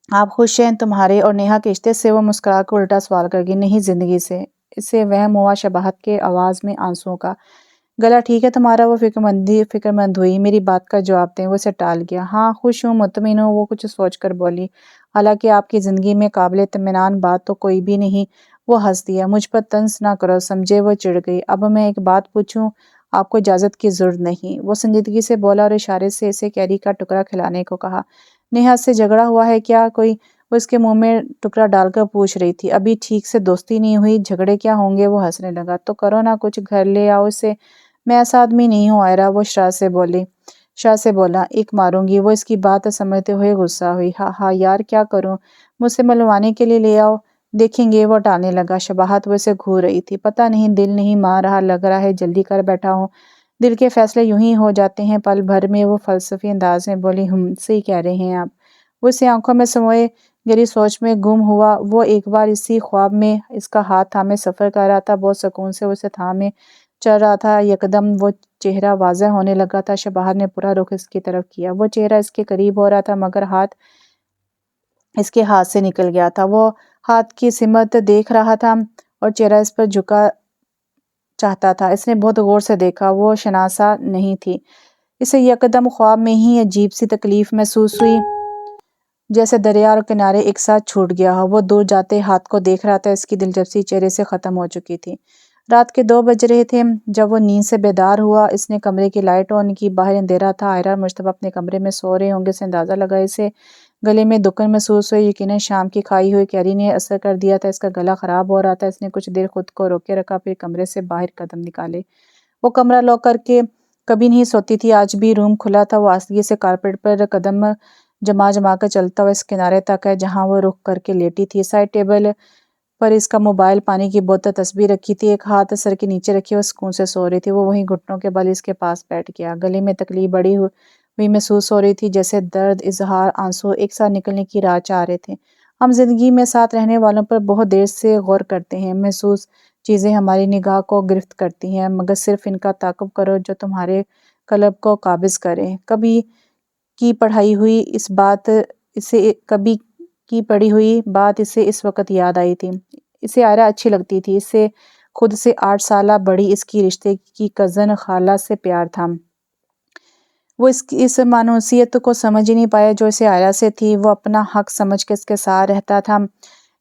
آپ خوش ہیں تمہارے اور نیہا کے رشتے سے؟ وہ مسکرا کر الٹا سوال کر گئی۔ نہیں، زندگی سے۔ اسے وہم ہوا شباہت کے آواز میں آنسوؤں کا۔ گلا ٹھیک ہے تمہارا؟ وہ فکر مند ہوئی۔ میری بات کا جواب دیں۔ وہ اسے ٹال گیا۔ ہاں خوش ہوں، مطمئن ہوں، وہ کچھ سوچ کر بولی۔ حالانکہ آپ کی زندگی میں قابل اطمینان بات تو کوئی بھی نہیں۔ وہ ہنس دیا۔ مجھ پر طنز نہ کرو سمجھے، وہ چڑ گئی۔ اب میں ایک بات پوچھوں؟ آپ کو اجازت کی ضرورت نہیں، وہ سنجیدگی سے بولا اور اشارے سے اسے کیری کا ٹکڑا کھلانے کو کہا۔ نیہا سے جھگڑا ہوا ہے کیا کوئی؟ وہ اس کے منہ میں ٹکڑا ڈال کر پوچھ رہی تھی۔ ابھی ٹھیک سے دوستی نہیں ہوئی، جھگڑے کیا ہوں گے؟ وہ ہنسنے لگا۔ تو کرو نا کچھ، گھر لے آؤ اسے۔ میں ایسا آدمی نہیں ہوں آئرہ، وہ شاہ سے بولا۔ ایک ماروں گی، وہ اس کی بات سمجھتے ہوئے غصہ ہوئی۔ ہاں یار کیا کروں، مجھ سے ملوانے کے لیے لے آؤ، دیکھیں گے، وہ ٹالنے لگا۔ شباہت وہ اسے گھور رہی تھی۔ پتہ نہیں، دل نہیں مان رہا، لگ رہا ہے جلدی کر بیٹھا ہوں، دل کے فیصلے یوں ہی ہو جاتے ہیں پل بھر میں۔ وہ فلسفی انداز میں بولی۔ صحیح کہہ رہے ہیں آپ۔ وہ اسے آنکھوں میں سموئے گہری سوچ میں گم ہوا۔ وہ ایک بار اسی خواب میں اس کا ہاتھ تھامے سفر کر رہا تھا، بہت سکون سے وہ اسے تھامے چل رہا تھا۔ یکدم وہ چہرہ واضح ہونے لگا تھا۔ شباہت نے پورا رخ اس کی طرف کیا۔ وہ چہرہ اس کے قریب ہو رہا تھا مگر ہاتھ اس کے ہاتھ سے نکل گیا تھا۔ وہ ہاتھ کی سمت دیکھ رہا تھا اور چہرہ اس پر جھکا چاہتا تھا۔ اس نے بہت غور سے دیکھا، وہ شناسا نہیں تھی۔ اسے یکدم خواب میں ہی عجیب سی تکلیف محسوس ہوئی، جیسے دریا اور کنارے ایک ساتھ چھوٹ گیا ہو۔ وہ دور جاتے ہاتھ کو دیکھ رہا تھا، اس کی دلچسپی چہرے سے ختم ہو چکی تھی۔ رات کے 2 بج رہے تھے جب وہ نیند سے بیدار ہوا۔ اس نے کمرے کی لائٹ آن کی، باہر اندھیرا تھا۔ آئرہ اور مشتبہ اپنے کمرے میں سو رہے ہوں گے، اسے اندازہ لگا۔ اسے گلے میں دکن محسوس ہوئی، یقیناً شام کی کھائی ہوئی کیری نے اثر کر دیا تھا، اس کا گلا خراب ہو رہا تھا۔ اس نے کچھ دیر خود کو روکے رکھا، پھر کمرے سے باہر قدم نکالے۔ وہ کمرہ لاک کر کے کبھی نہیں سوتی تھی، آج بھی روم کھلا تھا۔ وہ آہستگی سے کارپیٹ پر قدم جما کر چلتا ہوا اس کنارے تک ہے جہاں وہ رخ کر کے لیٹی تھی۔ سائڈ ٹیبل پر اس کا موبائل، پانی کی بوتل، تسبیح رکھی تھی، ایک ہاتھ سر کے نیچے رکھے وہ سکون سے سو رہی تھی۔ وہ وہیں گھٹنوں کے بل اس کے پاس بیٹھ گیا۔ گلے میں تکلیف بڑی ہوئی محسوس ہو رہی تھی، جیسے درد، اظہار، آنسو ایک ساتھ نکلنے کی راہ چاہ رہے تھے۔ ہم زندگی میں ساتھ رہنے والوں پر بہت دیر سے غور کرتے ہیں، محسوس چیزیں ہماری نگاہ کو گرفت کرتی ہیں، مگر صرف ان کا تعاقب کرو جو تمہارے قلب کو قابض کریں۔ کبھی کی پڑھی ہوئی بات اسے اس وقت یاد آئی تھی۔ اسے آئرہ اچھی لگتی تھی، اسے خود سے 8 سالہ بڑی اس کی رشتے کی کزن خالہ سے پیار تھا۔ وہ اس مانوسیت کو سمجھ ہی نہیں پایا جو اسے آئرہ سے تھی۔ وہ اپنا حق سمجھ کے اس کے ساتھ رہتا تھا،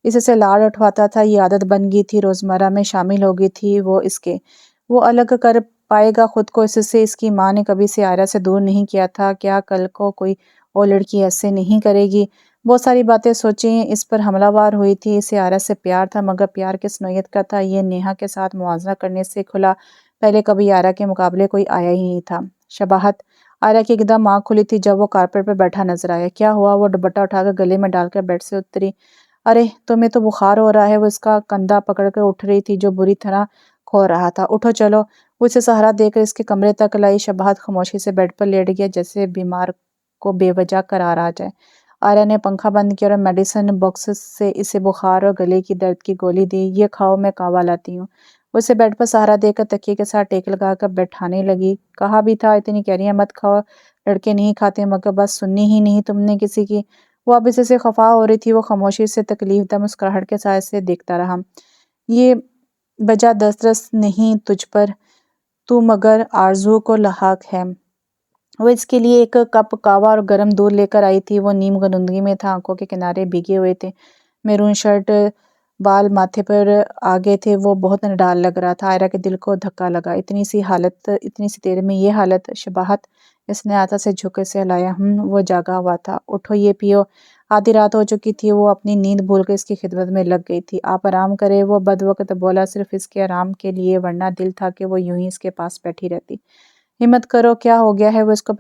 اس سے لاڑ اٹھواتا تھا، یہ عادت بن گئی تھی، روزمرہ میں شامل ہو گئی تھی وہ اس کے۔ وہ الگ کر پائے گا خود کو، اس سے اس کی ماں نے کبھی سے آئرہ سے دور نہیں کیا تھا، کیا کل کو کوئی اور لڑکی ایسے نہیں کرے گی؟ بہت ساری باتیں سوچیں، اس پر حملہ وار ہوئی تھی، اسے آئرہ سے پیار تھا، مگر پیار کس نوعیت کا تھا یہ نیہا کے ساتھ موازنہ کرنے سے کھلا، پہلے کبھی آئرہ کے مقابلے کوئی آیا ہی نہیں تھا۔ شباہت آئرہ کی ایک دم آنکھ کھلی تھی جب وہ کارپیٹ پر بیٹھا نظر آیا۔ کیا ہوا؟ وہ دوپٹہ اٹھا کر گلے میں ڈال کر بیڈ سے اتری۔ ارے تمہیں تو بخار ہو رہا ہے، وہ اس کا کندھا پکڑ کر اٹھ رہی تھی جو بری طرح کھو رہا تھا۔ اٹھو چلو۔ وہ اسے سہارا دے کر اس کے کمرے تک لائی۔ شباہت خاموشی سے بیڈ پر لیٹ گیا جیسے بیمار کو بے وجہ قرار آ جائے۔ آئرہ نے پنکھا بند کیا اور میڈیسن باکس سے اسے بخار اور گلے کی درد کی گولی دی۔ یہ کھاؤ، میں کعوہ لاتی ہوں۔ وہ اسے بیڈ پر سہارا دے کر تکیے کے ساتھ ٹیک لگا کر بیٹھانے لگی۔ کہا بھی تھا اتنی کیریاں مت کھاؤ، لڑکے نہیں کھاتے، مگر بس سننی ہی نہیں تم نے کسی کی۔ وہ اب اسے سے خفا ہو رہی تھی، وہ خاموشی سے تکلیف دہ مسکراہٹ کے ساتھ اسے دیکھتا رہا۔ یہ بجا دسترس نہیں تجھ پر، تو مگر آرزو کو لاحق ہے۔ وہ اس کے لیے ایک کپ قہوہ اور گرم دودھ لے کر آئی تھی۔ وہ نیم غنودگی میں تھا، آنکھوں کے کنارے بھیگے ہوئے تھے، میرون شرٹ، بال ماتھے پر آ گئے تھے، وہ بہت نڈال لگ رہا تھا۔ آئرہ کے دل کو دھکا لگا۔ اتنی سی دیر میں یہ حالت؟ شباہت، اس نے آتا سے جھک کے اسے ہلایا۔ وہ جاگا ہوا تھا۔ اٹھو یہ پیو۔ آدھی رات ہو چکی تھی، وہ اپنی نیند بھول کر اس کی خدمت میں لگ گئی تھی۔ آپ آرام کریں، وہ بد وقت بولا، صرف اس کے آرام کے لیے، ورنہ دل تھا کہ وہ یوں ہی اس کے پاس بیٹھی رہتی۔ ہمت کرو، کیا ہو گیا ہے؟ وہ اس کو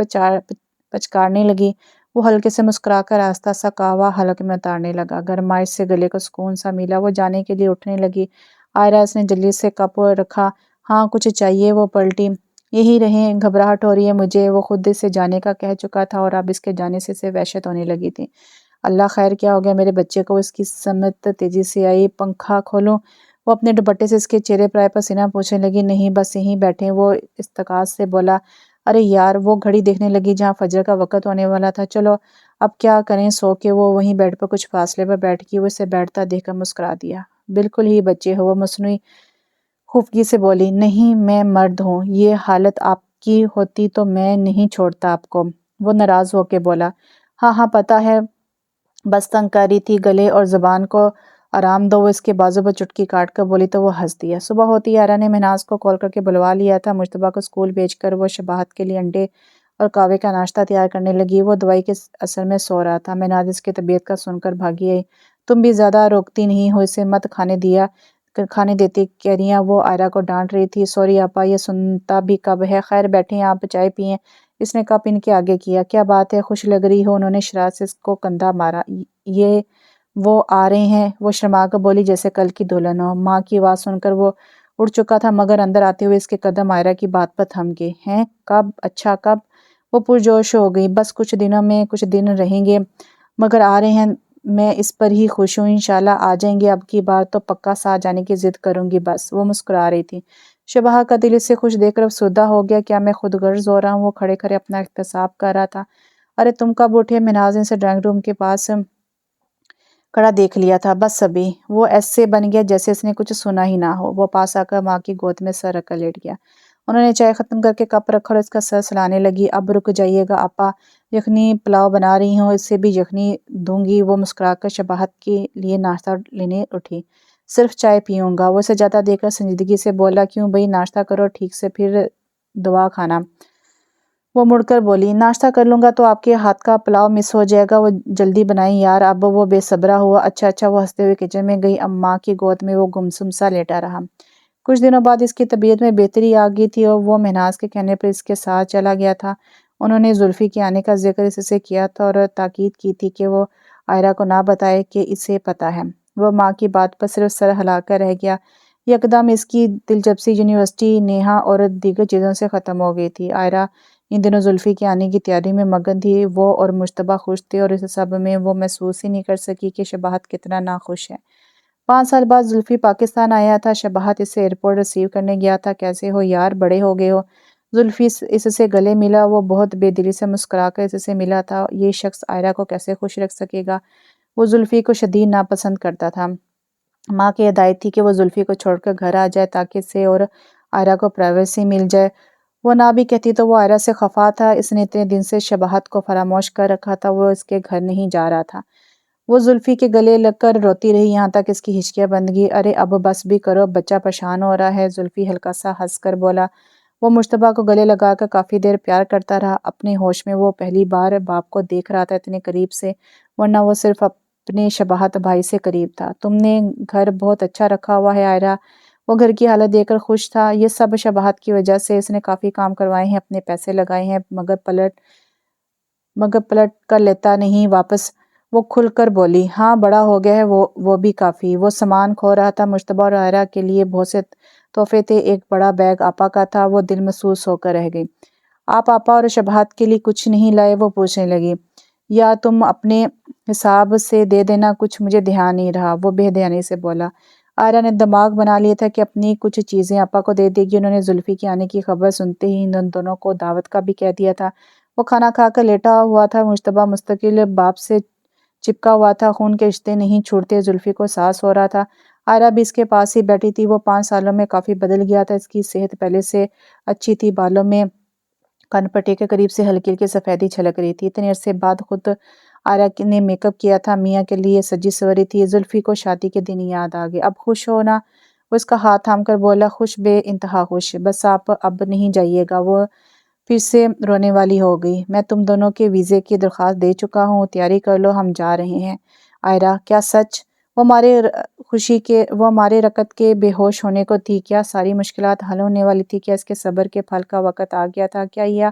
پچکارنے لگی۔ وہ ہلکے سے مسکرا کر آہستہ سا قہوہ حلق میں اتارنے لگا۔ گرمائش سے گلے کو سکون سا ملا۔ وہ جانے کے لیے اٹھنے لگی۔ آئرہ، اس نے جلدی سے کپ رکھا۔ ہاں کچھ چاہیے؟ وہ پلٹی۔ یہی رہیں، گھبراہٹ ہو رہی ہے مجھے۔ وہ خود اسے جانے کا کہہ چکا تھا اور اب اس کے جانے سے اسے وحشت ہونے لگی تھی۔ اللہ خیر، کیا ہو گیا میرے بچے کو؟ وہ اس کی سمت تیزی سے آئی۔ پنکھا کھولوں؟ وہ اپنے دوپٹے سے اس کے چہرے پر آئے پسینہ پوچھنے لگی۔ نہیں، بس یہیں بیٹھیں، وہ استقاص سے بولا۔ ارے یار، وہ گھڑی دیکھنے لگی جہاں فجر کا وقت ہونے والا تھا۔ چلو اب کیا کریں، سو کے؟ وہ وہیں بیڈ پر کچھ فاصلے پر بیٹھ گئی۔ وہ اسے بیٹھتا دیکھ کر مسکرا دیا۔ بالکل ہی بچے ہو، وہ مصنوعی خفگی سے بولی۔ نہیں، میں مرد ہوں، یہ حالت آپ کی ہوتی تو میں نہیں چھوڑتا آپ کو۔ وہ ناراض ہو کے بولا۔ ہاں ہاں پتہ ہے، بس تنگ کر رہی تھی، گلے اور زبان کو آرام دو۔ وہ اس کے بازو پر چٹکی کاٹ کر بولی تو وہ ہنس دیا۔ صبح ہوتی آئرہ نے مہناز کو کال کر کے بلوا لیا تھا۔ مجتبیٰ کو اسکول بھیج کر وہ شباہت کے لیے انڈے اور قہوے کا ناشتہ تیار کرنے لگی۔ وہ دوائی کے اثر میں سو رہا تھا۔ مہناز اس کی طبیعت کا سن کر بھاگی آئی۔ تم بھی زیادہ روکتی نہیں ہو، اسے مت کھانے دیتی کیریاں، وہ آئرہ کو ڈانٹ رہی تھی۔ سوری آپا، یہ سنتا بھی کب ہے؟ خیر بیٹھیں، آپ چائے پئیں۔ اس نے کپ ان کے آگے کیا۔ کیا بات ہے، خوش لگ رہی ہو؟ انہوں نے شرارت سے اس کو کندھا مارا۔ یہ وہ آ رہے ہیں؟ وہ شرما کر بولی جیسے کل کی دلہن ہو۔ ماں کی آواز سن کر وہ اٹھ چکا تھا، مگر اندر آتے ہوئے اس کے قدم آئرہ کی بات پر تھم گئے۔ ہیں؟ کب؟ اچھا کب؟ وہ پرجوش ہو گئی۔ بس کچھ دنوں میں، کچھ دن رہیں گے، مگر آ رہے ہیں، میں اس پر ہی خوش ہوں۔ انشاءاللہ آ جائیں گے، اب کی بار تو پکا ساتھ جانے کی ضد کروں گی بس۔ وہ مسکرا رہی تھی۔ شباہت کا دل اسے خوش دیکھ کر افسردہ ہو گیا۔ کیا میں خود غرض ہو رہا ہوں؟ وہ کھڑے کھڑے اپنا احتساب کر رہا تھا۔ ارے تم کب اٹھے؟ مہناز نے اسے ڈرائنگ روم کے پاس کھڑا دیکھ لیا تھا۔ بس ابھی۔ وہ ایسے بن گیا جیسے اس نے کچھ سنا ہی نہ ہو۔ وہ پاس آ کر ماں کی گود میں سر رکھ کر لیٹ گیا۔ انہوں نے چائے ختم کر کے کپ رکھا اور اس کا سر سلانے لگی۔ اب رک جائیے گا آپا، یخنی پلاؤ بنا رہی ہوں، اسے بھی یخنی دوں گی۔ وہ مسکرا کر شباہت کے لیے ناشتہ لینے اٹھی۔ صرف چائے پیوں گا، وہ اسے جاتا دیکھ کر سنجیدگی سے بولا۔ کیوں بھئی، ناشتہ کرو ٹھیک سے، پھر دوا کھانا۔ وہ مڑ کر بولی۔ ناشتہ کر لوں گا تو آپ کے ہاتھ کا پلاؤ مس ہو جائے گا، وہ جلدی بنائیں یار۔ اب وہ بے صبرا ہوا۔ اچھا اچھا، وہ ہنستے ہوئے کچن میں گئی۔ اب ماں کی گود میں وہ گمسم سا لیٹا رہا۔ کچھ دنوں بعد اس کی طبیعت میں بہتری آ گئی تھی اور وہ مہناز کے کہنے پر اس کے ساتھ چلا گیا تھا۔ انہوں نے زلفی کے آنے کا ذکر اس سے کیا تھا اور تاکید کی تھی کہ وہ آئرہ کو نہ بتائے کہ اسے پتہ ہے۔ وہ ماں کی بات پر صرف سر ہلا کر رہ گیا۔ یکدم اس کی دلچسپی یونیورسٹی، نیہا اور دیگر چیزوں سے ختم ہو گئی تھی۔ آئرہ ان دنوں زلفی کے آنے کی تیاری میں مگن تھی۔ وہ اور مجتبیٰ خوش تھے اور اس سب میں وہ محسوس ہی نہیں کر سکی کہ شباہت کتنا ناخوش ہے۔ 5 سال بعد زلفی پاکستان آیا تھا۔ شباہت اسے ایئرپورٹ ریسیو کرنے گیا تھا۔ کیسے ہو یار، بڑے ہو گئے ہو۔ زلفی اس سے گلے ملا۔ وہ بہت بے دلی سے مسکرا کر اس سے ملا تھا۔ یہ شخص آئرہ کو کیسے خوش رکھ سکے گا؟ وہ زلفی کو شدید ناپسند کرتا تھا۔ ماں کی ہدایت تھی کہ وہ زلفی کو چھوڑ کر گھر آ جائے تاکہ اسے اور آئرہ کو پرائیویسی مل جائے۔ وہ نہ بھی کہتی تو وہ آئرہ سے خفا تھا۔ اس نے اتنے دن سے شباہت کو فراموش کر رکھا تھا۔ وہ اس کے گھر نہیں جا رہا تھا۔ وہ زلفی کے گلے لگ کر روتی رہی یہاں تک اس کی ہچکیاں بند گئی۔ ارے اب بس بھی کرو، بچہ پریشان ہو رہا ہے، زلفی ہلکا سا ہنس کر بولا۔ وہ مشتبہ کو گلے لگا کر کافی دیر پیار کرتا رہا۔ اپنے ہوش میں وہ پہلی بار باپ کو دیکھ رہا تھا اتنے قریب سے، ورنہ وہ صرف اپنے شباہت بھائی سے قریب تھا۔ تم نے گھر بہت اچھا رکھا ہوا ہے عائرہ۔ وہ گھر کی حالت دیکھ کر خوش تھا۔ یہ سب شباہت کی وجہ سے، اس نے کافی کام کروائے ہیں، اپنے پیسے لگائے ہیں، مگر پلٹ کر لیتا نہیں واپس۔ وہ کھل کر بولی، ہاں بڑا ہو گیا ہے وہ بھی کافی۔ وہ سامان کھو رہا تھا۔ مشتبہ اور عائرہ کے لیے بہت سے تحفے تھے۔ ایک بڑا بیگ آپا کا تھا۔ وہ دل محسوس ہو کر رہ گئی۔ آپ آپا اور شباہت کے لیے کچھ نہیں لائے؟ وہ پوچھنے لگی۔ یا تم اپنے حساب سے دے دینا، کچھ مجھے دھیان نہیں رہا، وہ بے دھیانی سے بولا۔ عائرہ نے دماغ بنا لیا تھا کہ اپنی کچھ چیزیں آپا کو دے دے گی۔ انہوں نے زلفی کے آنے کی خبر سنتے ہی ان دونوں کو دعوت کا بھی کہہ دیا تھا۔ وہ کھانا کھا کر لیٹا ہوا تھا۔ مشتبہ مستقل باپ سے چپکا ہوا تھا، خون کے رشتے نہیں چھوٹتے۔ زلفی کو احساس ہو رہا تھا۔ عائرہ بھی اس کے پاس ہی بیٹھی تھی۔ وہ 5 سالوں میں کافی بدل گیا تھا۔ اس کی صحت پہلے سے اچھی تھی، بالوں میں کن پٹے کے قریب سے ہلکی ہلکی سفیدی چھلک رہی تھی۔ اتنے عرصے بعد خود عائرہ نے میک اپ کیا تھا، میاں کے لیے سجی سوری تھی۔ زلفی کو شادی کے دن یاد آ گئے۔ اب خوش ہو نا؟ وہ اس کا ہاتھ تھام کر بولا۔ خوش، بے انتہا خوش۔ بس آپ اب نہیں جائیے گا؟ وہ پھر سے رونے والی ہو گئی۔ میں تم دونوں کے ویزے کی درخواست دے چکا ہوں، تیاری کر لو، ہم جا رہے ہیں۔ عائرہ، کیا سچ؟ وہ ہمارے رکعت کے بے ہوش ہونے کو تھی کیا؟ ساری مشکلات حل ہونے والی تھی کیا؟ اس کے صبر کے پھل کا وقت آ گیا تھا کیا؟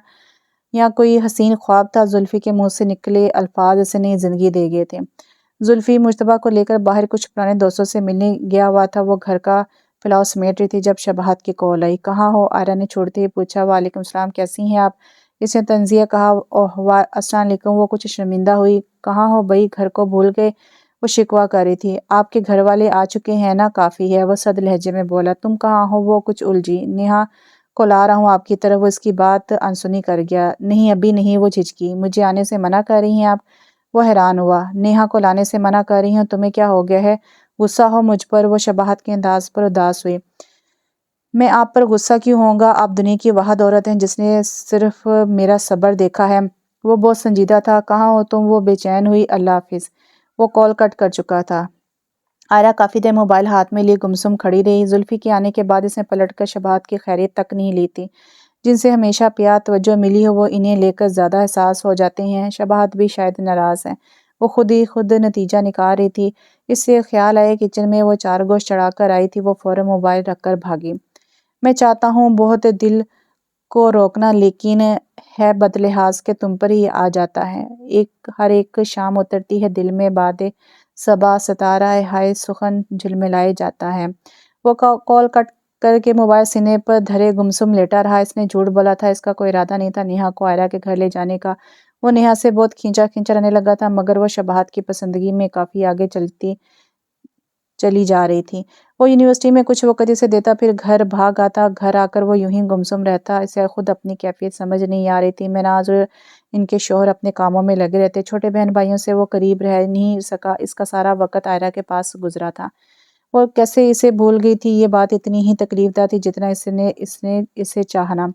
یا کوئی حسین خواب تھا؟ زلفی کے منہ سے نکلے الفاظ اسے نئی زندگی دے گئے تھے۔ زلفی مشتبہ کو لے کر باہر کچھ پرانے دوستوں سے ملنے گیا ہوا تھا۔ وہ گھر کا پلاؤ سمیٹ رہی تھی جب شباہت کی کال آئی۔ کہاں ہو؟ عائرہ نے چھوڑتے ہی پوچھا۔ وعلیکم السلام، کیسی ہیں آپ؟ اس نے طنزیہ کہا۔ اوہ السلام علیکم۔ وہ کچھ شرمندہ ہوئی۔ کہاں ہو بھئی، گھر کو بھول گئے؟ وہ شکوہ کر رہی تھی۔ آپ کے گھر والے آ چکے ہیں نا، کافی ہے، وہ سرد لہجے میں بولا۔ تم کہاں ہو؟ وہ کچھ الجھی۔ نیہا کو لا رہا ہوں آپ کی طرف۔ وہ اس کی بات انسنی کر گیا۔ نہیں ابھی نہیں، وہ جھجکی۔ مجھے آنے سے منع کر رہی ہیں آپ؟ وہ حیران ہوا۔ نیہا کو لانے سے منع کر رہی ہوں؟ تمہیں کیا ہو گیا ہے؟ غصہ ہو مجھ پر؟ وہ شباہت کے انداز پر اداس ہوئی۔ میں آپ پر غصہ کیوں ہوں گا؟ آپ دنیا کی واحد عورت ہیں جس نے صرف میرا صبر دیکھا ہے۔ وہ بہت سنجیدہ تھا۔ کہاں ہو تم؟ وہ بے چین ہوئی۔ اللہ حافظ۔ وہ کال کٹ کر چکا تھا۔ عائرہ کافی دیر موبائل ہاتھ میں لیے گمسم کھڑی رہی۔ زلفی کے آنے کے بعد اس نے پلٹ کر شباہت کی خیریت تک نہیں لی تھی۔ جن سے ہمیشہ پیار توجہ ملی ہو، وہ انہیں لے کر زیادہ حساس ہو جاتے ہیں۔ شباہت بھی شاید ناراض ہے۔ وہ خود نتیجہ نکال رہی تھی۔ اس سے خیال آیا کچن میں وہ 4 گوشت چڑھا کر آئی تھی۔ وہ فوراً موبائل رکھ کر بھاگی۔ میں چاہتا ہوں بہت دل کو روکنا، لیکن ہے بدلحاظ کہ تم پر ہی آ جاتا ہے۔ ہر ایک شام اترتی ہے دل میں باد صبا، ستارہ ہائے سخن جھلملائے جاتا ہے۔ وہ کال کٹ کر کے موبائل سینے پر دھرے گمسم لیٹا رہا۔ اس نے جھوٹ بولا تھا، اس کا کوئی ارادہ نہیں تھا نیہا کو عائرہ کے گھر لے جانے کا۔ وہ نیہا سے بہت کھینچا رہنے لگا تھا، مگر وہ شباہت کی پسندگی میں کافی آگے چلی جا رہی تھی۔ وہ یونیورسٹی میں کچھ وقت اسے دیتا، پھر گھر بھاگ آتا۔ گھر آ کر وہ یوں ہی گمسم رہتا۔ اسے خود اپنی کیفیت سمجھ نہیں آ رہی تھی۔ مناظ اور ان کے شوہر اپنے کاموں میں لگے رہتے۔ چھوٹے بہن بھائیوں سے وہ قریب رہ نہیں سکا۔ اس کا سارا وقت عائرہ کے پاس گزرا تھا۔ وہ کیسے اسے بھول گئی تھی؟ یہ بات اتنی ہی تکلیف دہ تھی جتنا اس نے اسے چاہنا۔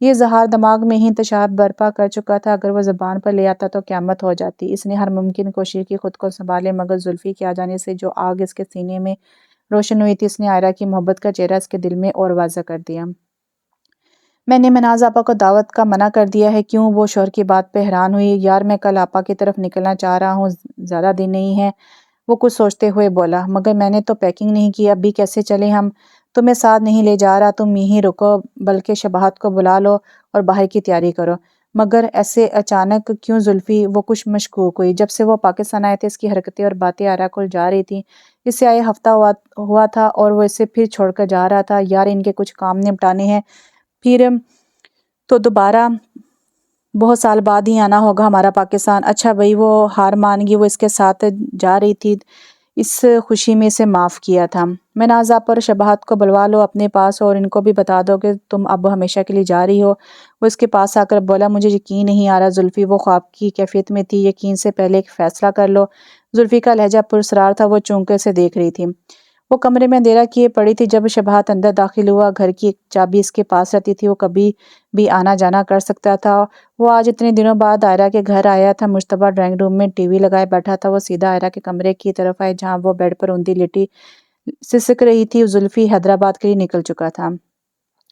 یہ اظہار دماغ میں ہی انتشار برپا کر چکا تھا۔ اگر وہ زبان پر لے آتا تو قیامت ہو جاتی۔ اس نے ہر ممکن کوشش کی خود کو سنبھالے، مگر زلفی کے آ جانے سے جو آگ اس کے سینے میں روشن ہوئی تھی، اس نے عائرہ کی محبت کا چہرہ اس کے دل میں اور واضح کر دیا۔ میں نے مناظ آپا کو دعوت کا منع کر دیا ہے۔ کیوں؟ وہ شوہر کی بات پہ حیران ہوئی۔ یار میں کل آپا کی طرف نکلنا چاہ رہا ہوں، زیادہ دن نہیں ہے، وہ کچھ سوچتے ہوئے بولا۔ مگر میں نے تو پیکنگ نہیں کی، ابھی کیسے چلیں ہم؟ تمہیں ساتھ نہیں لے جا رہا، تم یہیں رکو، بلکہ شباہت کو بلا لو اور باہر کی تیاری کرو۔ مگر ایسے اچانک کیوں زلفی؟ وہ کچھ مشکوک ہوئی۔ جب سے وہ پاکستان آئے تھے اس کی حرکتیں اور باتیں عائرہ کو جا رہی تھیں۔ اس سے آئے ہفتہ ہوا تھا اور وہ اسے پھر چھوڑ کر جا رہا تھا۔ یار ان کے کچھ کام نپٹانے ہیں، پھر تو دوبارہ بہت سال بعد ہی آنا ہوگا ہمارا پاکستان۔ اچھا بھئی، وہ ہار مان گئی، وہ اس کے ساتھ جا رہی تھی، اس خوشی میں اسے معاف کیا تھا۔ مناظ آپا اور شباہت کو بلوا لو اپنے پاس اور ان کو بھی بتا دو کہ تم اب ہمیشہ کے لیے جا رہی ہو۔ وہ اس کے پاس آ کر بولا۔ مجھے یقین نہیں آ رہا زلفی۔ وہ خواب کی کیفیت میں تھی۔ یقین سے پہلے ایک فیصلہ کر لو۔ زلفی کا لہجہ پراسرار تھا۔ وہ چونک کر اسے دیکھ رہی تھی۔ وہ کمرے میں اندھیرا کیے پڑی تھی جب شباہت اندر داخل ہوا۔ گھر کی ایک چابی اس کے پاس رہتی تھی، وہ کبھی بھی آنا جانا کر سکتا تھا۔ وہ آج اتنے دنوں بعد عائرہ کے گھر آیا تھا۔ مشتبہ ڈرائنگ روم میں ٹی وی لگائے بیٹھا تھا۔ وہ سیدھا عائرہ کے کمرے کی طرف آئے جہاں وہ بیڈ پر اوندھی لیٹی سسک رہی تھی۔ زلفی حیدرآباد کے لیے نکل چکا تھا۔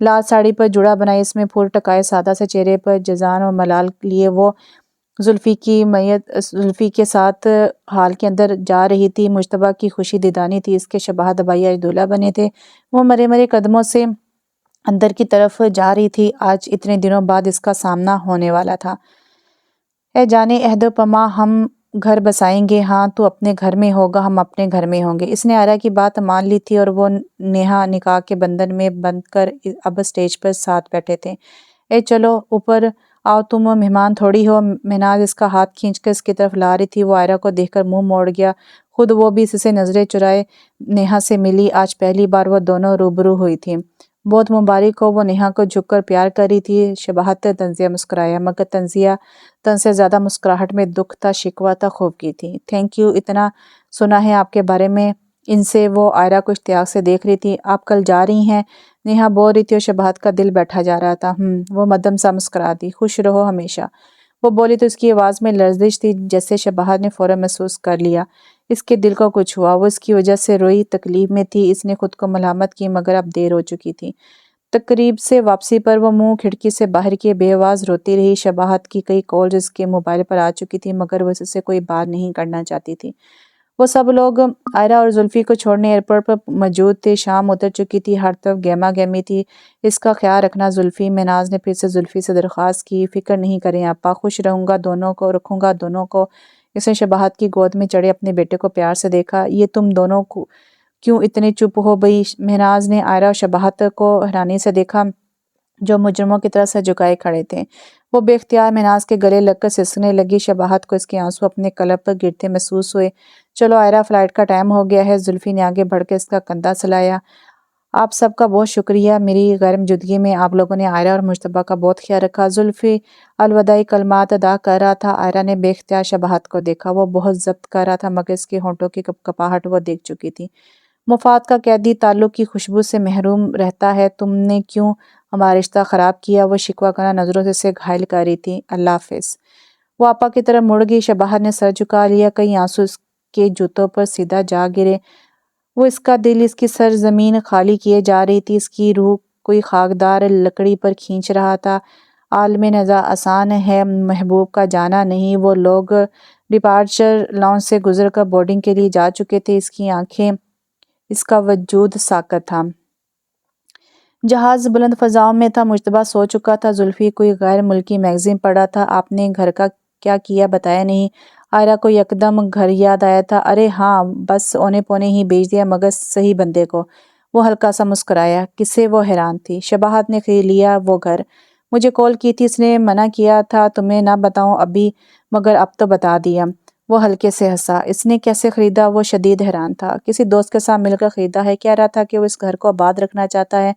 لال ساڑی پر جڑا بنائی، اس میں پھول ٹکائے سادہ سے چہرے پر جزان اور ملال لیے وہ زلفی کے ساتھ حال کے اندر جا رہی تھی۔ مجتبیٰ کی خوشی دیدانی تھی، اس کے شباہت بھائی آج دولہا بنے تھے۔ وہ مرے مرے قدموں سے اندر کی طرف جا رہی تھی، آج اتنے دنوں بعد اس کا سامنا ہونے والا تھا۔ اے جانے عہد و پیما، ہم گھر بسائیں گے، ہاں تو اپنے گھر میں ہوگا، ہم اپنے گھر میں ہوں گے۔ اس نے آئرہ کی بات مان لی تھی اور وہ نیہا نکاح کے بندھن میں بندھ کر اب اسٹیج پر ساتھ بیٹھے تھے۔ اے چلو اوپر آؤ، تم مہمان تھوڑی ہو۔ مہناز اس کا ہاتھ کھینچ کر اس کی طرف لا رہی تھی، وہ آئرہ کو دیکھ کر منہ موڑ گیا، خود وہ بھی اس سے نظریں چرائے نیہا سے ملی۔ آج پہلی بار وہ دونوں روبرو ہوئی تھیں۔ بہت مبارک ہو، وہ نیہا کو جھک کر پیار کر رہی تھی۔ شباہت تنزیہ مسکرایا، مگر تن سے زیادہ مسکراہٹ میں دکھ تھا، شکوہ تھا، خوفگی تھی۔ تھینک یو، اتنا سنا ہے آپ کے بارے میں ان سے۔ وہ آئرہ کو اشتیاق سے دیکھ رہی تھی۔ آپ کل جا رہی ہیں؟ نیہا بول رہی تھی اور شباہت کا دل بیٹھا جا رہا تھا۔ وہ مدھم سا مسکرا دی، خوش رہو ہمیشہ۔ وہ بولی تو اس کی آواز میں لرزش تھی، جیسے شباہت نے فوراً محسوس کر لیا اس کے دل کو کچھ ہوا۔ وہ اس کی وجہ سے روئی، تکلیف میں تھی، اس نے خود کو ملامت کی، مگر اب دیر ہو چکی تھی۔ تقریب سے واپسی پر وہ منہ کھڑکی سے باہر کیے بے آواز روتی رہی۔ شباہت کی کئی کالز اس کے موبائل پر آ چکی تھی، مگر وہ اس سے کوئی بات نہیں کرنا چاہتی تھی۔ وہ سب لوگ آئرہ اور زلفی کو چھوڑنے ایئرپورٹ پر موجود تھے۔ شام اتر چکی تھی، ہر طرف گہما گہمی تھی۔ اس کا خیال رکھنا زلفی۔ مہناز نے پھر سے زلفی سے درخواست کی، فکر نہیں کریں آپا، خوش رکھوں گا دونوں کو۔ اس نے شباہت کی گود میں چڑھے اپنے بیٹے کو پیار سے دیکھا۔ یہ تم دونوں کیوں اتنے چپ ہو بھئی؟ مہناز نے آئرہ اور شباہت کو حیرانی سے دیکھا، جو مجرموں کی طرح سر جھکائے کھڑے تھے۔ وہ بے اختیار مہناز کے گلے لگ کر سسکنے لگی۔ شباہت کو اس کے آنسو اپنے قلب پر گرتے محسوس ہوئے۔ چلو آئرہ، فلائٹ کا ٹائم ہو گیا ہے۔ زلفی نے آگے بڑھ کے اس کا کندھا سلایا۔ آپ سب کا بہت شکریہ، میری غیر موجودگی میں آپ لوگوں نے آئرہ اور مجتبیٰ کا بہت خیال رکھا۔ زلفی الوداعی کلمات ادا کر رہا تھا۔ آئرہ نے بے اختیار شباہت کو دیکھا، وہ بہت ضبط کر رہا تھا، مگر اس کے ہونٹوں کی کپکپاہٹ وہ دیکھ چکی تھی۔ مفاد کا قیدی تعلق کی خوشبو سے محروم رہتا ہے، تم نے کیوں ہمارا رشتہ خراب کیا؟ وہ شکوہ کناں نظروں سے اسے گھائل کر رہی تھی۔ اللہ حافظ۔ وہ آپا کی طرف مڑ گئی۔ شباہت نے سر جھکا لیا، کئی آنسو اس کے جوتوں پر سیدھا جا گرے۔ وہ اس کا دل، اس کی سرزمین خالی کیے جا رہی تھی، اس کی روح کوئی خاکدار لکڑی پر کھینچ رہا تھا۔ عالم نزا آسان ہے محبوب کا جانا نہیں۔ وہ لوگ ڈپارچر لاؤنج سے گزر کر بورڈنگ کے لیے جا چکے تھے، اس کی آنکھیں، اس کا وجود ساکت تھا۔ جہاز بلند فضاؤں میں تھا، مجتبیٰ سو چکا تھا، زلفی کوئی غیر ملکی میگزین پڑھ رہا تھا۔ آپ نے گھر کا کیا کیا بتایا نہیں؟ آئرہ کو یکدم گھر یاد آیا تھا۔ ارے ہاں، بس اونے پونے ہی بیچ دیا، مگر صحیح بندے کو۔ وہ ہلکا سا مسکرایا۔ کسے؟ وہ حیران تھی۔ شباہت نے خرید لیا وہ گھر، مجھے کال کی تھی، اس نے منع کیا تھا تمہیں نہ بتاؤں ابھی، مگر اب تو بتا دیا۔ وہ ہلکے سے ہنسا۔ اس نے کیسے خریدا؟ وہ شدید حیران تھا۔ کسی دوست کے ساتھ مل کر خریدا ہے، کہہ رہا تھا کہ وہ اس گھر کو آباد رکھنا چاہتا ہے۔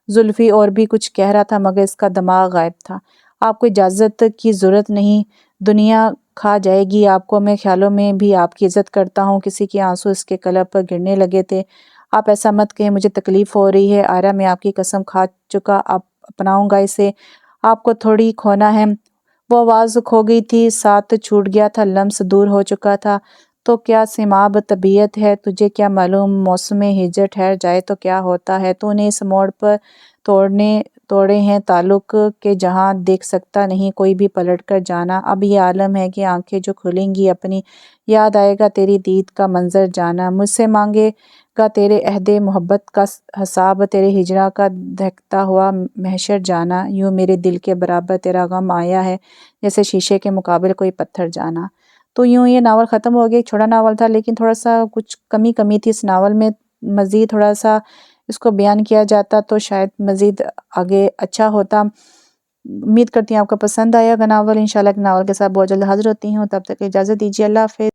زلفی اور بھی کچھ کہہ رہا تھا، مگر اس کا دماغ غائب تھا۔ آپ کو اجازت کی ضرورت نہیں، دنیا کھا جائے گی آپ کو، میں خیالوں میں بھی آپ کی عزت کرتا ہوں۔ کسی کے آنسو اس کے قلب پر گرنے لگے تھے۔ آپ ایسا مت کہیں، مجھے تکلیف ہو رہی ہے۔ آئرہ، میں آپ کی قسم کھا چکا، اب اپناؤں گا اسے، آپ کو تھوڑی کھونا ہے۔ وہ آواز کھو گئی تھی، ساتھ چھوٹ گیا تھا، لمس دور ہو چکا تھا۔ تو کیا سیماب طبیعت ہے، تجھے کیا معلوم، موسم ہجر ٹھہر جائے تو کیا ہوتا ہے۔ تو نے اس موڑ پر توڑے ہیں تعلق کہ جہاں دیکھ سکتا نہیں کوئی بھی پلٹ کر جانا۔ اب یہ عالم ہے کہ آنکھیں جو کھلیں گی اپنی، یاد آئے گا تیری دید کا منظر جانا، مجھ سے مانگے گا تیرے عہد محبت کا حساب، تیرے ہجراں کا دہکتا ہوا محشر جانا، یوں میرے دل کے برابر تیرا غم آیا ہے، جیسے شیشے کے مقابل کوئی پتھر جانا۔ تو یوں یہ ناول ختم ہو گیا۔ ایک چھوٹا ناول تھا، لیکن تھوڑا سا کچھ کمی تھی اس ناول میں، مزید تھوڑا سا اس کو بیان کیا جاتا تو شاید مزید آگے اچھا ہوتا۔ امید کرتی ہوں آپ کو پسند آیا گا ناول۔ انشاءاللہ ایک ناول کے ساتھ بہت جلد حاضر ہوتی ہوں، تب تک اجازت دیجیے، اللہ حافظ۔